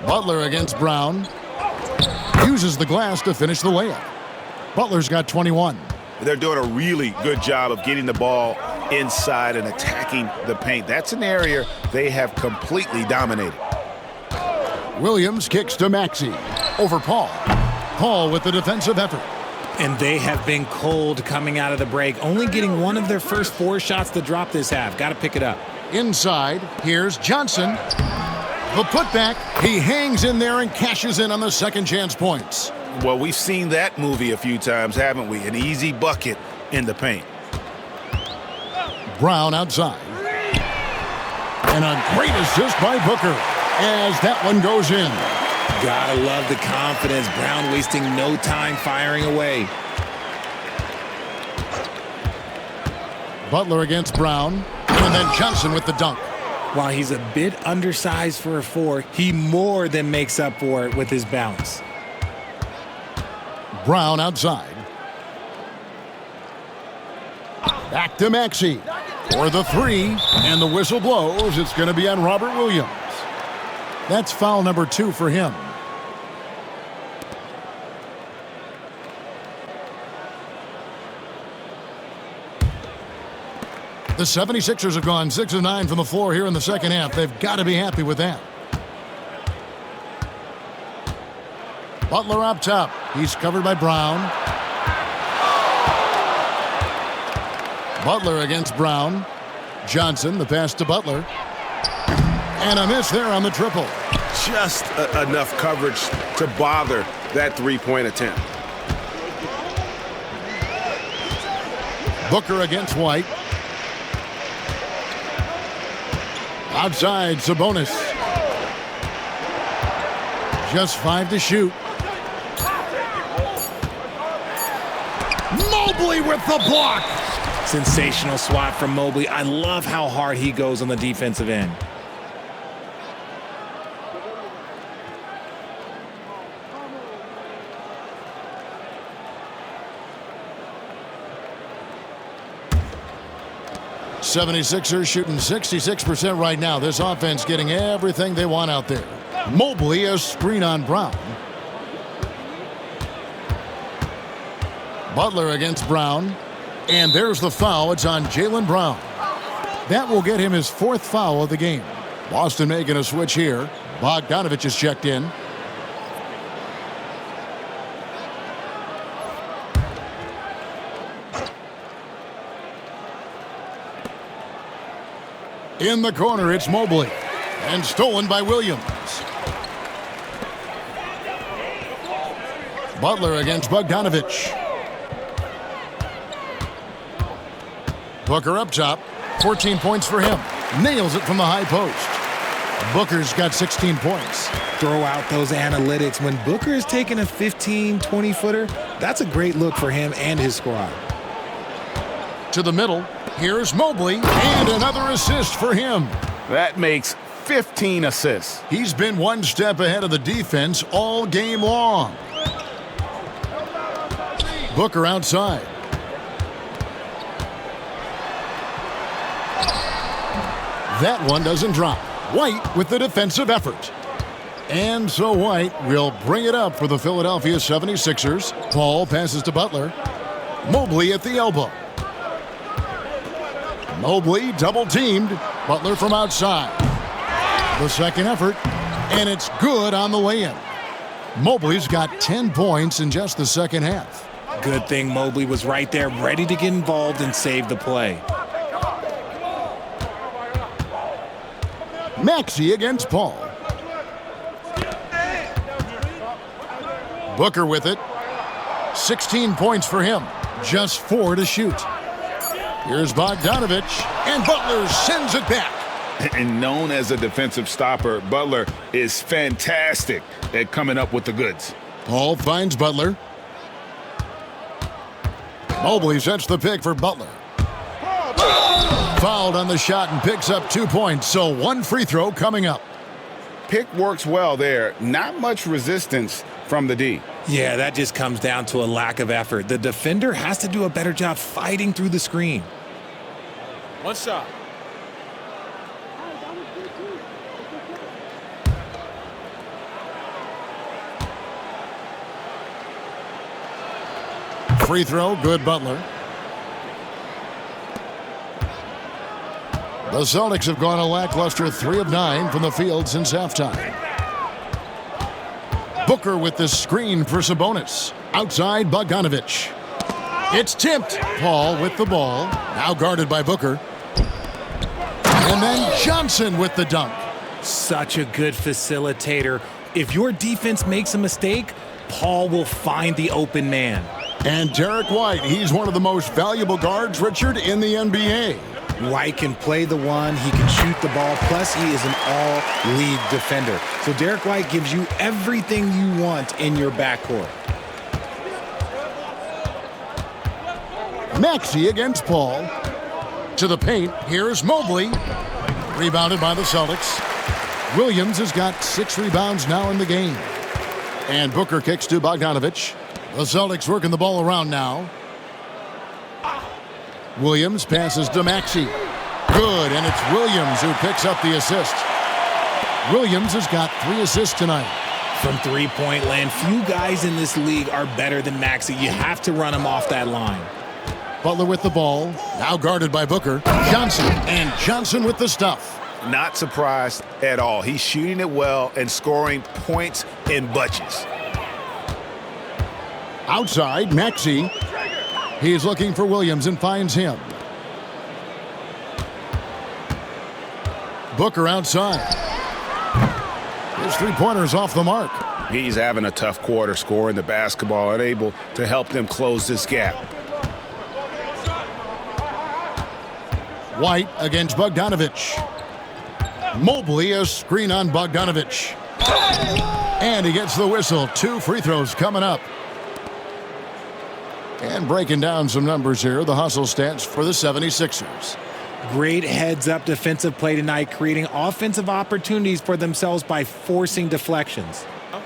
Butler against Brown. Uses the glass to finish the layup. Butler's got 21. They're doing a really good job of getting the ball inside and attacking the paint. That's an area they have completely dominated. Williams kicks to Maxey. Over Paul. Paul with the defensive effort. And they have been cold coming out of the break, only getting one of their first 4 shots to drop this half. Got to pick it up. Inside, here's Johnson. The putback, he hangs in there and cashes in on the second chance points. Well, we've seen that movie a few times, haven't we? An easy bucket in the paint. Brown outside. And a great assist by Booker as that one goes in. Gotta love the confidence. Brown wasting no time firing away. Butler against Brown. And then Johnson with the dunk. While he's a bit undersized for a 4, he more than makes up for it with his bounce. Brown outside. Back to Maxey for the 3. And the whistle blows. It's going to be on Robert Williams. That's foul number 2 for him. The 76ers have gone 6 of 9 from the floor here in the second half. They've got to be happy with that. Butler up top. He's covered by Brown. Butler against Brown. Johnson, the pass to Butler. And a miss there on the triple. Just enough coverage to bother that three-point attempt. Booker against White. Outside, Sabonis. Just 5 to shoot. Mobley with the block. Sensational swat from Mobley. I love how hard he goes on the defensive end. '76ers shooting 66% right now. This offense getting everything they want out there. Mobley, a screen on Brown. Butler against Brown. And there's the foul. It's on Jaylen Brown. That will get him his 4th foul of the game. Boston making a switch here. Bogdanovich is checked in. In the corner, it's Mobley. And stolen by Williams. Butler against Bogdanovich. Booker up top. 14 points for him. Nails it from the high post. Booker's got 16 points. Throw out those analytics. When Booker is taking a 15, 20-footer, that's a great look for him and his squad. To the middle. Here's Mobley. And another assist for him. That makes 15 assists. He's been one step ahead of the defense all game long. Booker outside. That one doesn't drop. White with the defensive effort. And so White will bring it up for the Philadelphia 76ers. Paul passes to Butler. Mobley at the elbow. Mobley double-teamed. Butler from outside. The second effort, and it's good on the way-in. Mobley's got 10 points in just the second half. Good thing Mobley was right there, ready to get involved and save the play. Maxey against Paul. Booker with it. 16 points for him. Just 4 to shoot. Here's Bogdanovich, and Butler sends it back. And known as a defensive stopper, Butler is fantastic at coming up with the goods. Paul finds Butler. Mobley sets the pick for Butler. Fouled on the shot and picks up 2 points, so 1 free throw coming up. Pick works well there. Not much resistance from the D. Yeah, that just comes down to a lack of effort. The defender has to do a better job fighting through the screen. One shot. Free throw, good Butler. The Celtics have gone a lackluster 3 of 9 from the field since halftime. Booker with the screen for Sabonis. Outside, Bogdanovich. It's tipped. Paul with the ball. Now guarded by Booker. And then Johnson with the dunk. Such a good facilitator. If your defense makes a mistake, Paul will find the open man. And Derek White, he's one of the most valuable guards, Richard, in the NBA. White can play the one, he can shoot the ball, plus he is an all-league defender. So Derek White gives you everything you want in your backcourt. Maxey against Paul. To the paint, here's Mobley. Rebounded by the Celtics. Williams has got 6 rebounds now in the game. And Booker kicks to Bogdanovich. The Celtics working the ball around now. Williams passes to Maxey. Good, and it's Williams who picks up the assist. Williams has got 3 assists tonight. From three-point land, few guys in this league are better than Maxey. You have to run him off that line. Butler with the ball, now guarded by Booker. Johnson, and Johnson with the stuff. Not surprised at all. He's shooting it well and scoring points in bunches. Outside, Maxey. He's looking for Williams and finds him. Booker outside. His three-pointer's off the mark. He's having a tough quarter scoring the basketball, unable to help them close this gap. White against Bogdanovich. Mobley, a screen on Bogdanovich. And he gets the whistle. 2 free throws coming up. And breaking down some numbers here, the hustle stats for the 76ers. Great heads-up defensive play tonight, creating offensive opportunities for themselves by forcing deflections.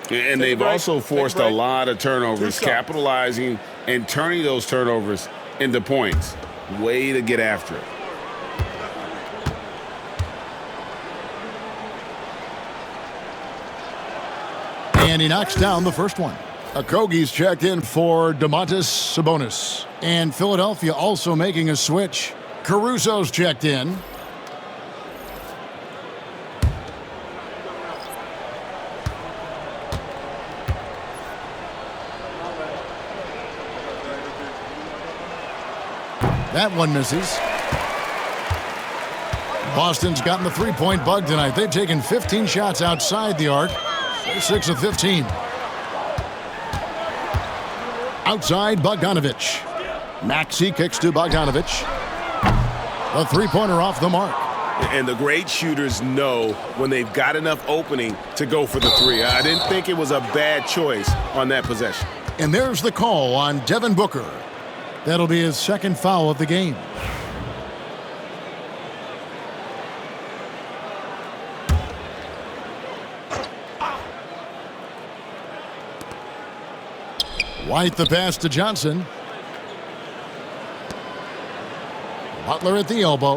And they've also forced a lot of turnovers, capitalizing and turning those turnovers into points. Way to get after it. And he knocks down the first one. Okogie's checked in for Domantas Sabonis. And Philadelphia also making a switch. Caruso's checked in. That one misses. Boston's gotten the three-point bug tonight. They've taken 15 shots outside the arc. They're 6 of 15. Outside, Bogdanovich. Maxey kicks to Bogdanovich. A three-pointer off the mark. And the great shooters know when they've got enough opening to go for the three. I didn't think it was a bad choice on that possession. And there's the call on Devin Booker. That'll be his second foul of the game. White the pass to Johnson. Butler at the elbow.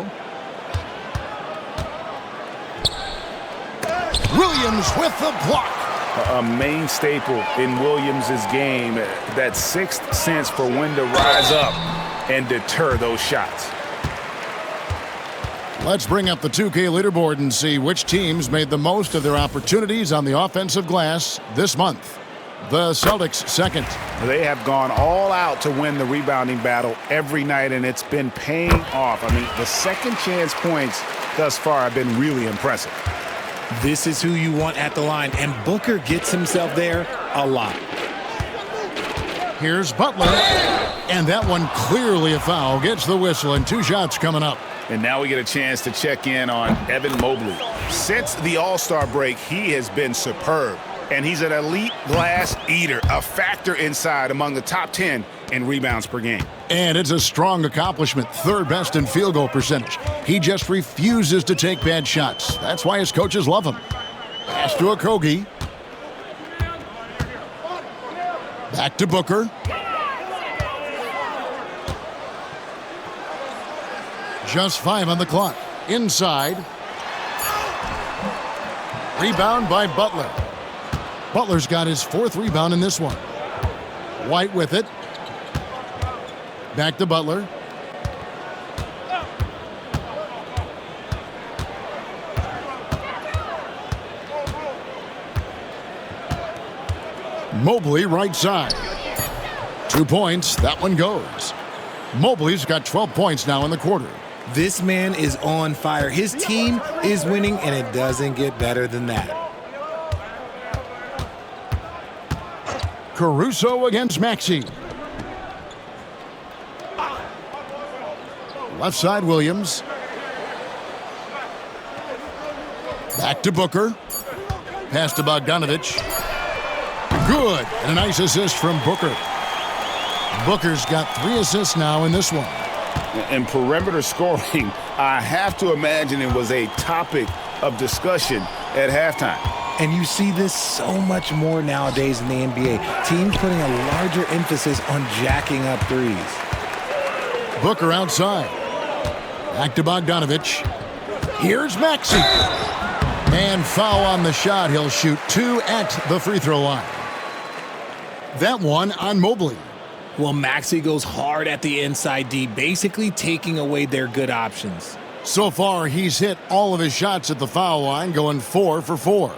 Williams with the block. A main staple in Williams' game, that sixth sense for when to rise up and deter those shots. Let's bring up the 2K leaderboard and see which teams made the most of their opportunities on the offensive glass this month. The Celtics second. They have gone all out to win the rebounding battle every night, and it's been paying off. I mean, the second chance points thus far have been really impressive. This is who you want at the line, and Booker gets himself there a lot. Here's Butler, and that one clearly a foul. Gets the whistle, and 2 shots coming up. And now we get a chance to check in on Evan Mobley. Since the All-Star break, he has been superb. And he's an elite glass eater, a factor inside among the top 10 in rebounds per game. And it's a strong accomplishment, 3rd best in field goal percentage. He just refuses to take bad shots. That's why his coaches love him. Pass to Okogie. Back to Booker. Just 5 on the clock. Inside. Rebound by Butler. Butler's got his 4th rebound in this one. White with it. Back to Butler. Mobley right side. 2 points. That one goes. Mobley's got 12 points now in the quarter. This man is on fire. His team is winning, and it doesn't get better than that. Caruso against Maxey. Left side, Williams. Back to Booker. Pass to Bogdanovich. Good. And a nice assist from Booker. Booker's got 3 assists now in this one. And perimeter scoring, I have to imagine it was a topic of discussion at halftime. And you see this so much more nowadays in the NBA. Teams putting a larger emphasis on jacking up threes. Booker outside. Back to Bogdanovich. Here's Maxey. And foul on the shot. He'll shoot 2 at the free throw line. That one on Mobley. Well, Maxey goes hard at the inside D, basically taking away their good options. So far, he's hit all of his shots at the foul line, going 4 for 4.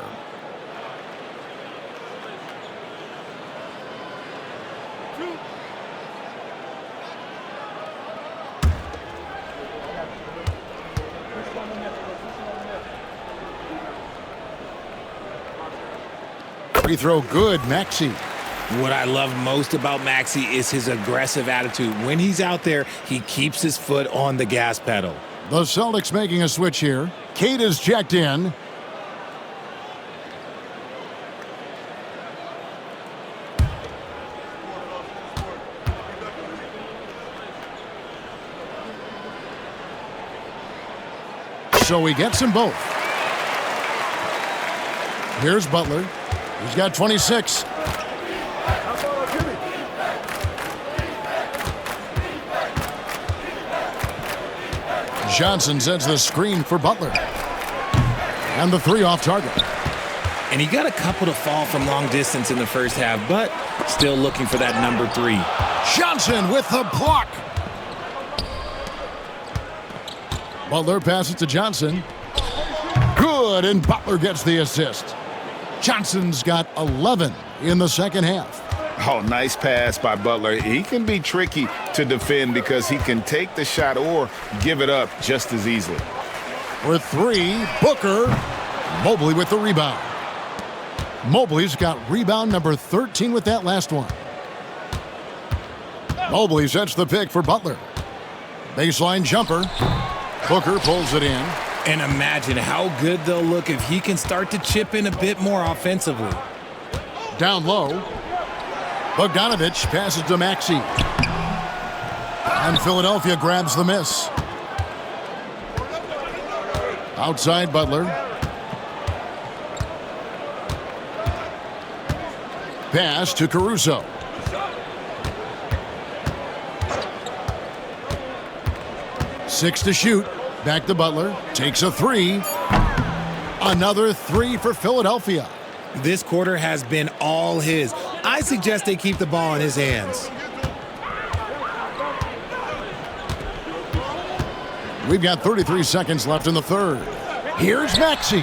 Free throw good, Maxey. What I love most about Maxey is his aggressive attitude. When he's out there, he keeps his foot on the gas pedal. The Celtics making a switch here. Kate is checked in. So he gets them both. Here's Butler. He's got 26. Johnson sends the screen for Butler. And the 3 off target. And he got a couple to fall from long distance in the first half, but still looking for that number 3. Johnson with the block. Butler passes to Johnson. Good, and Butler gets the assist. Johnson's got 11 in the second half. Oh, nice pass by Butler. He can be tricky to defend because he can take the shot or give it up just as easily. For 3, Booker. Mobley with the rebound. Mobley's got rebound number 13 with that last one. Mobley sets the pick for Butler. Baseline jumper. Booker pulls it in. And imagine how good they'll look if he can start to chip in a bit more offensively. Down low. Bogdanovich passes to Maxey. And Philadelphia grabs the miss. Outside Butler. Pass to Caruso. Six to shoot. Back to Butler. Takes a 3. Another 3 for Philadelphia. This quarter has been all his. I suggest they keep the ball in his hands. We've got 33 seconds left in the third. Here's Maxey.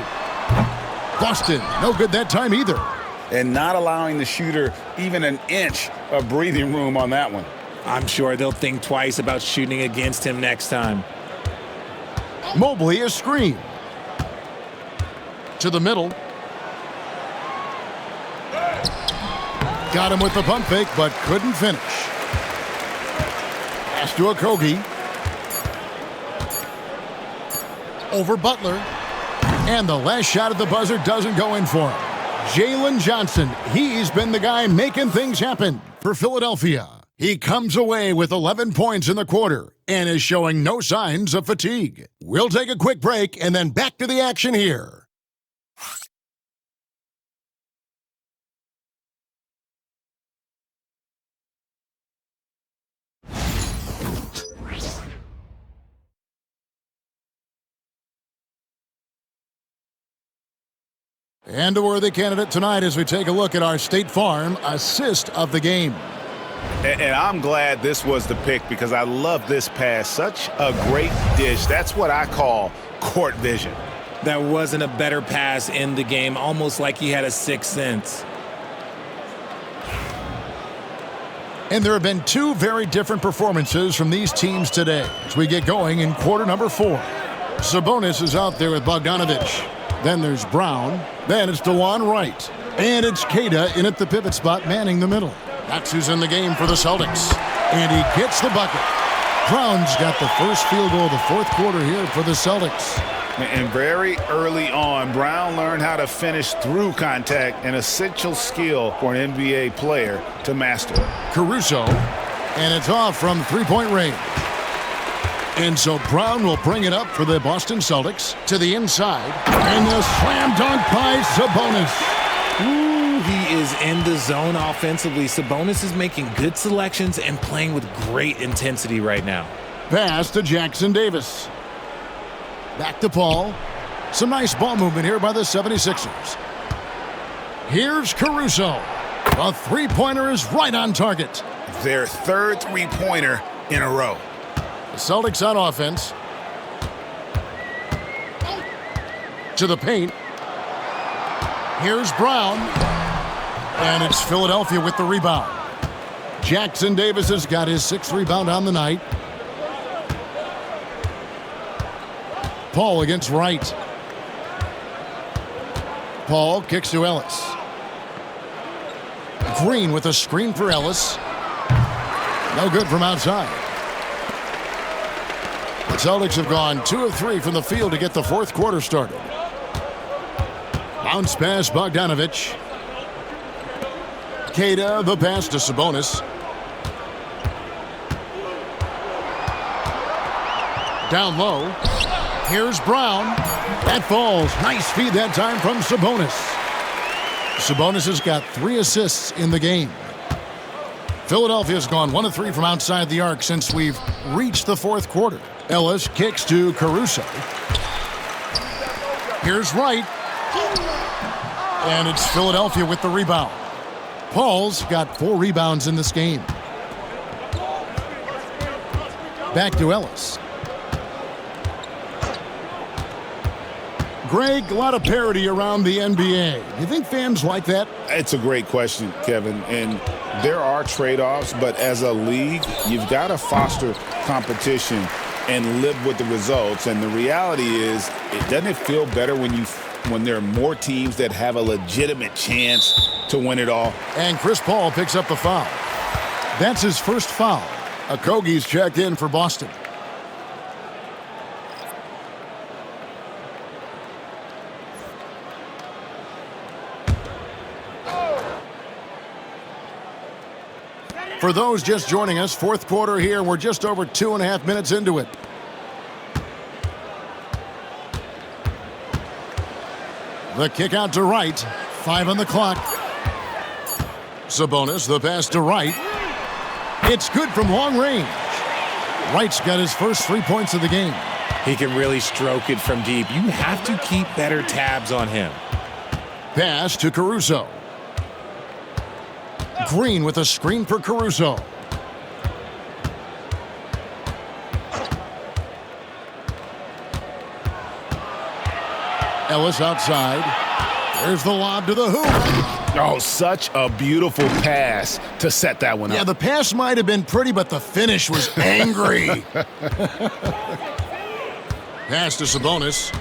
Busted. No good that time either. And not allowing the shooter even an inch of breathing room on that one. I'm sure they'll think twice about shooting against him next time. Mobley is screened. To the middle. Got him with the pump fake, but couldn't finish. Pass to Okogie. Over Butler. And the last shot at the buzzer doesn't go in for him. Jalen Johnson, he's been the guy making things happen for Philadelphia. He comes away with 11 points in the quarter and is showing no signs of fatigue. We'll take a quick break and then back to the action here. And a worthy candidate tonight as we take a look at our State Farm assist of the game. And I'm glad this was the pick because I love this pass. Such a great dish. That's what I call court vision. That wasn't a better pass in the game, almost like he had a sixth sense. And there have been two very different performances from these teams today as we get going in quarter number 4. Sabonis is out there with Bogdanovich. Then there's Brown. Then it's DeLon Wright. And it's Queta in at the pivot spot manning the middle. That's who's in the game for the Celtics. And he gets the bucket. Brown's got the first field goal of the fourth quarter here for the Celtics. And very early on, Brown learned how to finish through contact, an essential skill for an NBA player to master. Caruso, and it's off from three-point range. And so Brown will bring it up for the Boston Celtics to the inside. And the slam dunk by Sabonis. Ooh, he is in the zone offensively. Sabonis is making good selections and playing with great intensity right now. Pass to Jackson Davis. Back to Paul. Some nice ball movement here by the 76ers. Here's Caruso. A three-pointer is right on target. Their third three-pointer in a row. The Celtics on offense. To the paint. Here's Brown. And it's Philadelphia with the rebound. Jackson Davis has got his sixth rebound on the night. Paul against Wright. Paul kicks to Ellis. Green with a screen for Ellis. No good from outside. The Celtics have gone 2 of 3 from the field to get the fourth quarter started. Bounce pass Bogdanovich. Queta, the pass to Sabonis. Down low. Here's Brown. That falls. Nice feed that time from Sabonis. Sabonis has got 3 assists in the game. Philadelphia's gone 1 of 3 from outside the arc since we've reached the fourth quarter. Ellis kicks to Caruso. Here's Wright. And it's Philadelphia with the rebound. Paul's got 4 rebounds in this game. Back to Ellis. Greg, a lot of parity around the NBA. Do you think fans like that? It's a great question, Kevin. And there are trade-offs, but as a league, you've got to foster competition and live with the results. And the reality is, doesn't it feel better when there are more teams that have a legitimate chance to win it all? And Chris Paul picks up the foul. That's his first foul. Okogie's checked in for Boston. For those just joining us, fourth quarter here. We're just over 2.5 minutes into it. The kick out to Wright. 5 on the clock. Sabonis, the pass to Wright. It's good from long range. Wright's got his first 3 points of the game. He can really stroke it from deep. You have to keep better tabs on him. Pass to Caruso. Green with a screen for Caruso. Ellis outside. There's the lob to the hoop. Oh, such a beautiful pass to set that one up. Yeah, the pass might have been pretty, but the finish was angry. Pass to Sabonis.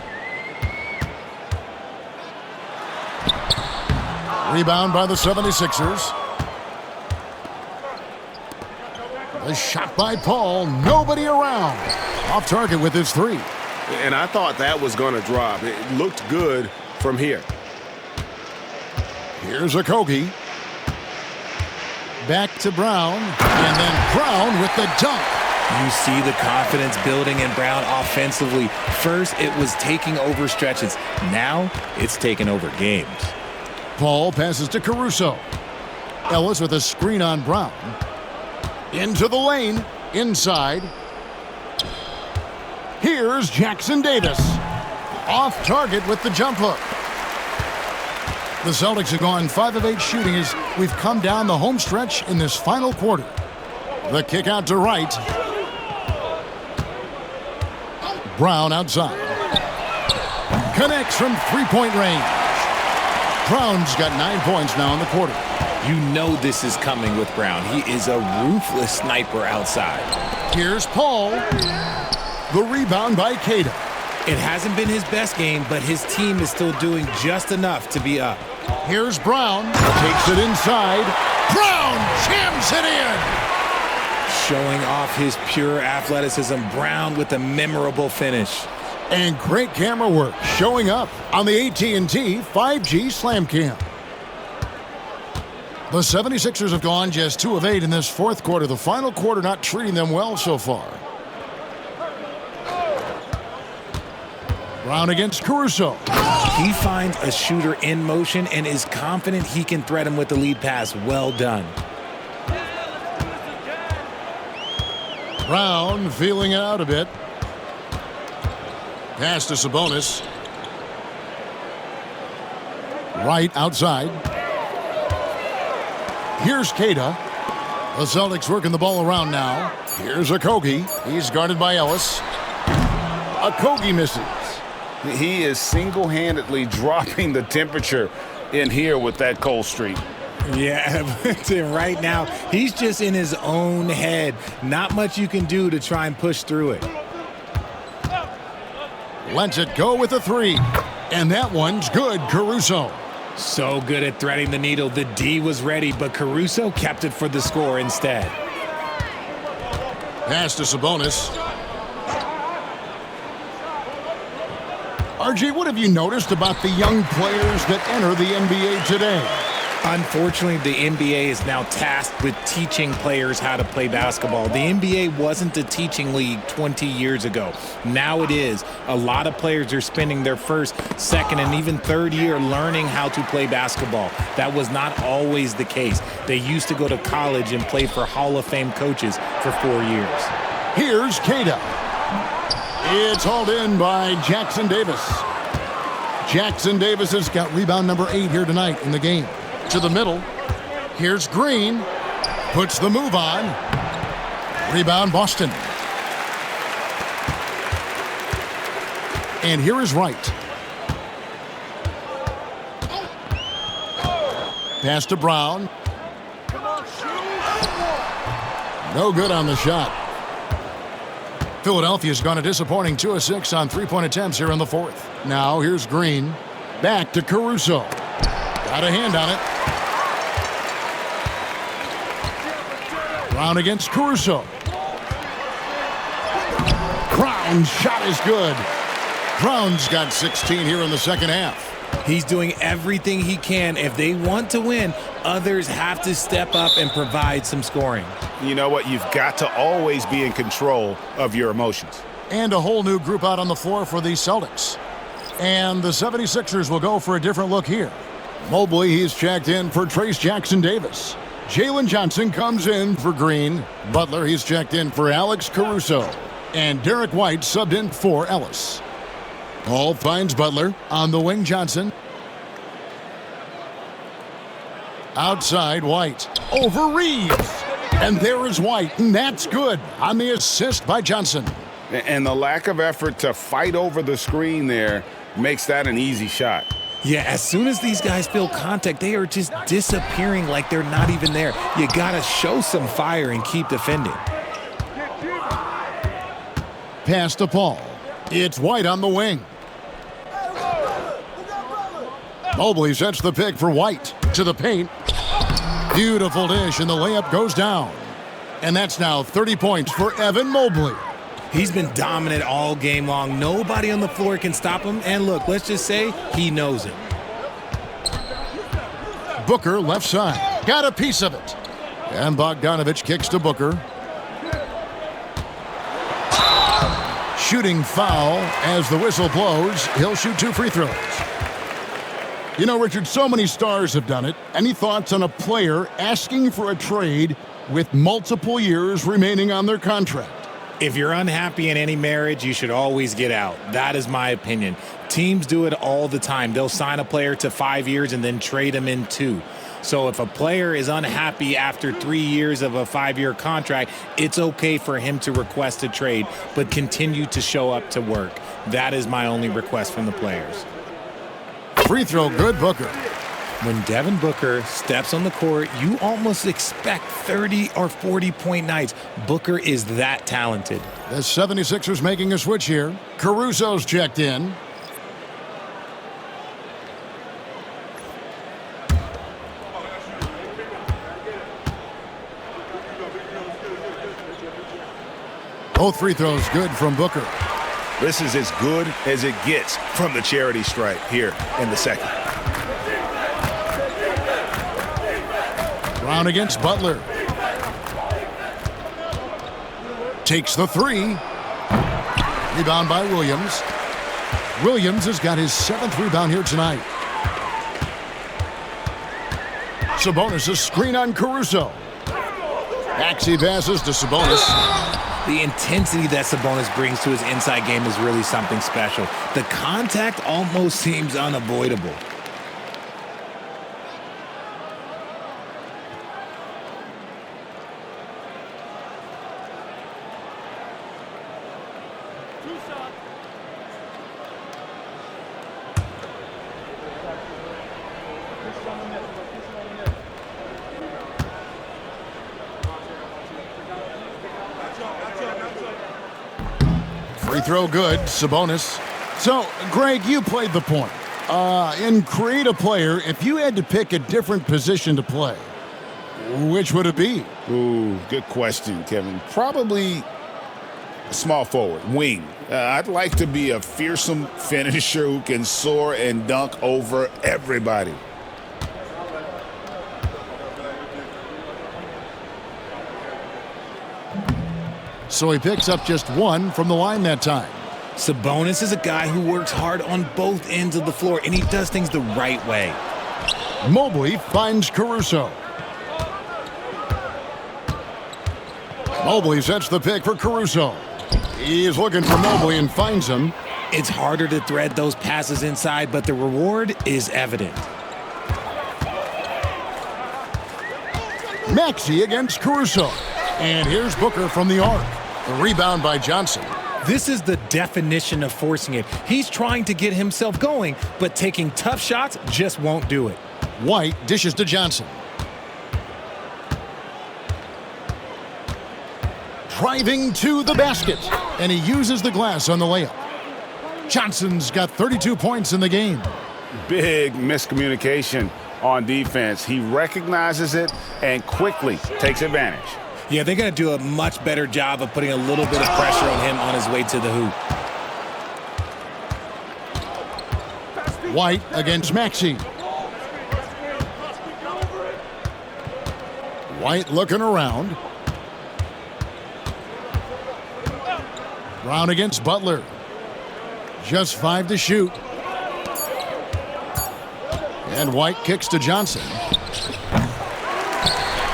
Rebound by the 76ers. A shot by Paul. Nobody around. Off target with his 3. And I thought that was going to drop. It looked good from here. Here's Okogie. Back to Brown. And then Brown with the dunk. You see the confidence building in Brown offensively. First, it was taking over stretches. Now, it's taking over games. Paul passes to Caruso. Ellis with a screen on Brown. Into the lane. Inside. Here's Jackson Davis. Off target with the jump hook. The Celtics have gone 5 of 8 shooting as we've come down the home stretch in this final quarter. The kick out to Wright. Brown outside. Connects from three-point range. Brown's got 9 points now in the quarter. You know this is coming with Brown. He is a ruthless sniper outside. Here's Paul. The rebound by Cada. It hasn't been his best game, but his team is still doing just enough to be up. Here's Brown. Takes it inside. Brown jams it in. Showing off his pure athleticism. Brown with a memorable finish. And great camera work showing up on the AT&T 5G Slam Cam. The 76ers have gone just 2 of 8 in this fourth quarter. The final quarter not treating them well so far. Brown against Caruso. He finds a shooter in motion and is confident he can threat him with the lead pass. Well done. Brown feeling it out a bit. Pass to Sabonis. Right outside. Here's Cada. The Celtics working the ball around now. Here's Okogie. He's guarded by Ellis. Okogie misses. He is single-handedly dropping the temperature in here with that cold streak. Yeah, right now, he's just in his own head. Not much you can do to try and push through it. Lets it go with a 3. And that one's good, Caruso. So good at threading the needle. The D was ready, but Caruso kept it for the score instead. Pass to Sabonis. RJ, what have you noticed about the young players that enter the NBA today? Unfortunately, the NBA is now tasked with teaching players how to play basketball. The NBA wasn't a teaching league 20 years ago. Now it is. A lot of players are spending their first, second, and even third year learning how to play basketball. That was not always the case. They used to go to college and play for Hall of Fame coaches for 4 years. Here's Cada. It's hauled in by Jackson Davis. Jackson Davis has got rebound number 8 here tonight in the game. To the middle. Here's Green. Puts the move on. Rebound Boston. And here is Wright. Pass to Brown. No good on the shot. Philadelphia's gone a disappointing 2 of 6 on 3-point attempts here in the fourth. Now here's Green. Back to Caruso. Got a hand on it. Brown against Caruso. Brown's shot is good. Brown's got 16 here in the second half. He's doing everything he can. If they want to win, others have to step up and provide some scoring. You know what? You've got to always be in control of your emotions. And a whole new group out on the floor for the Celtics. And the 76ers will go for a different look here. Mobley, he's checked in for Trace Jackson Davis. Jalen Johnson comes in for Green. Butler, he's checked in for Alex Caruso. And Derek White subbed in for Ellis. Paul finds Butler on the wing. Johnson. Outside White. Over Reeves. And there is White, and that's good on the assist by Johnson. And the lack of effort to fight over the screen there makes that an easy shot. Yeah, as soon as these guys feel contact, they are just disappearing like they're not even there. You got to show some fire and keep defending. Pass to Paul. It's White on the wing. Mobley sets the pick for White to the paint. Beautiful dish, and the layup goes down. And that's now 30 points for Evan Mobley. He's been dominant all game long. Nobody on the floor can stop him. And look, let's just say he knows it. Booker left side. Got a piece of it. And Bogdanovich kicks to Booker. Shooting foul as the whistle blows. He'll shoot 2 free throws. You know, Richard, so many stars have done it. Any thoughts on a player asking for a trade with multiple years remaining on their contract? If you're unhappy in any marriage, you should always get out. That is my opinion. Teams do it all the time. They'll sign a player to 5 years and then trade him in 2. So if a player is unhappy after 3 years of a 5-year contract, it's okay for him to request a trade, but continue to show up to work. That is my only request from the players. Free throw good, Booker. When Devin Booker steps on the court, you almost expect 30 or 40-point nights. Booker is that talented. The 76ers making a switch here. Caruso's checked in. Both free throws good from Booker. This is as good as it gets from the charity stripe here in the second. Brown against Butler. Takes the 3. Rebound by Williams. Williams has got his 7th rebound here tonight. Sabonis a screen on Caruso. Maxey passes to Sabonis. The intensity that Sabonis brings to his inside game is really something special. The contact almost seems unavoidable. Free throw good, Sabonis. So, Greg, you played the point. In create a player, if you had to pick a different position to play, which would it be? Ooh, good question, Kevin. Probably small forward, wing. I'd like to be a fearsome finisher who can soar and dunk over everybody. So he picks up just 1 from the line that time. Sabonis is a guy who works hard on both ends of the floor, and he does things the right way. Mobley finds Caruso. Mobley sets the pick for Caruso. He is looking for Mobley and finds him. It's harder to thread those passes inside, but the reward is evident. Maxey against Caruso. And here's Booker from the arc. A rebound by Johnson. This is the definition of forcing it. He's trying to get himself going, but taking tough shots just won't do it. White dishes to Johnson. Driving to the basket. And he uses the glass on the layup. Johnson's got 32 points in the game. Big miscommunication on defense. He recognizes it and quickly takes advantage. Yeah, they're going to do a much better job of putting a little bit of pressure on him on his way to the hoop. White against Maxey. White looking around. Brown against Butler. Just 5 to shoot. And White kicks to Johnson.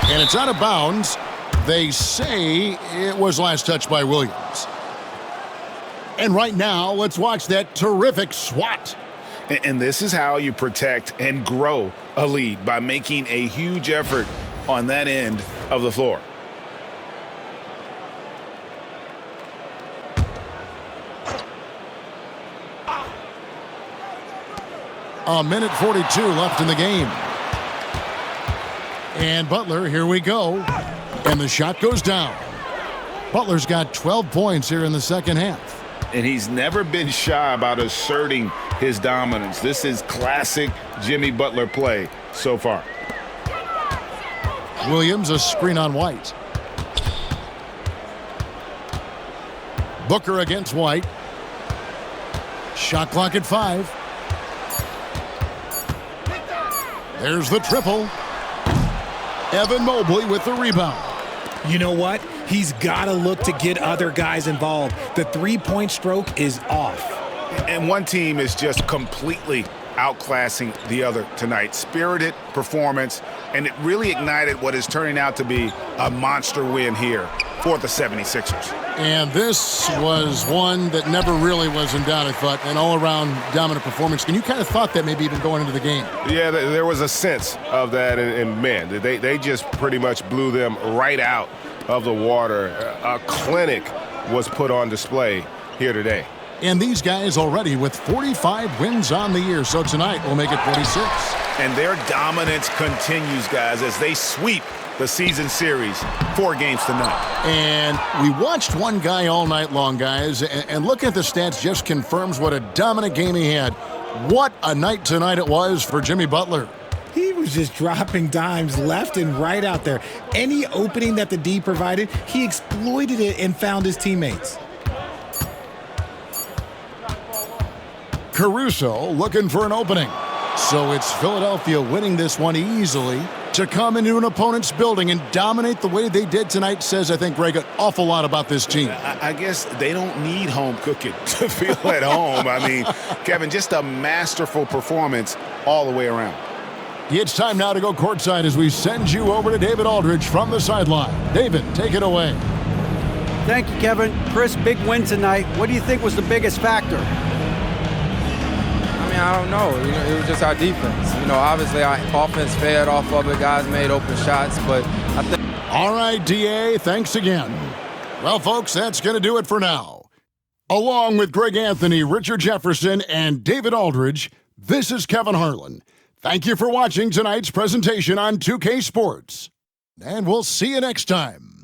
And it's out of bounds. They say it was last touched by Williams. And right now, let's watch that terrific swat. And this is how you protect and grow a lead, by making a huge effort on that end of the floor. A minute 42 left in the game. And Butler, here we go. And the shot goes down. Butler's got 12 points here in the second half. And he's never been shy about asserting his dominance. This is classic Jimmy Butler play so far. Williams, a screen on White. Booker against White. Shot clock at 5. There's the triple. Evan Mobley with the rebound. You know what? He's got to look to get other guys involved. The three-point stroke is off. And one team is just completely outclassing the other tonight. Spirited performance, and it really ignited what is turning out to be a monster win here for the 76ers. And this was one that never really was in doubt, I thought, an all-around dominant performance. And you kind of thought that maybe even going into the game. Yeah, there was a sense of that, and man, they just pretty much blew them right out of the water. A clinic was put on display here today. And these guys already with 45 wins on the year, so tonight will make it 46. And their dominance continues, guys, as they sweep the season series 4 games to none. And we watched one guy all night long, guys, and looking at the stats just confirms what a dominant game he had. What a night tonight it was for Jimmy Butler. He was just dropping dimes left and right out there. Any opening that the D provided, he exploited it and found his teammates. Caruso looking for an opening. So it's Philadelphia winning this one easily. To come into an opponent's building and dominate the way they did tonight says, I think, Greg, an awful lot about this team. I guess they don't need home cooking to feel at home. I mean, Kevin, just a masterful performance all the way around. It's time now to go courtside as we send you over to David Aldridge from the sideline. David, take it away. Thank you, Kevin. Chris, big win tonight. What do you think was the biggest factor? I don't know. It was just our defense. Obviously our offense fed off of it. Guys made open shots, but I think. All right, DA, thanks again. Well, folks, that's going to do it for now. Along with Greg Anthony, Richard Jefferson, and David Aldridge, this is Kevin Harlan. Thank you for watching tonight's presentation on 2K Sports. And we'll see you next time.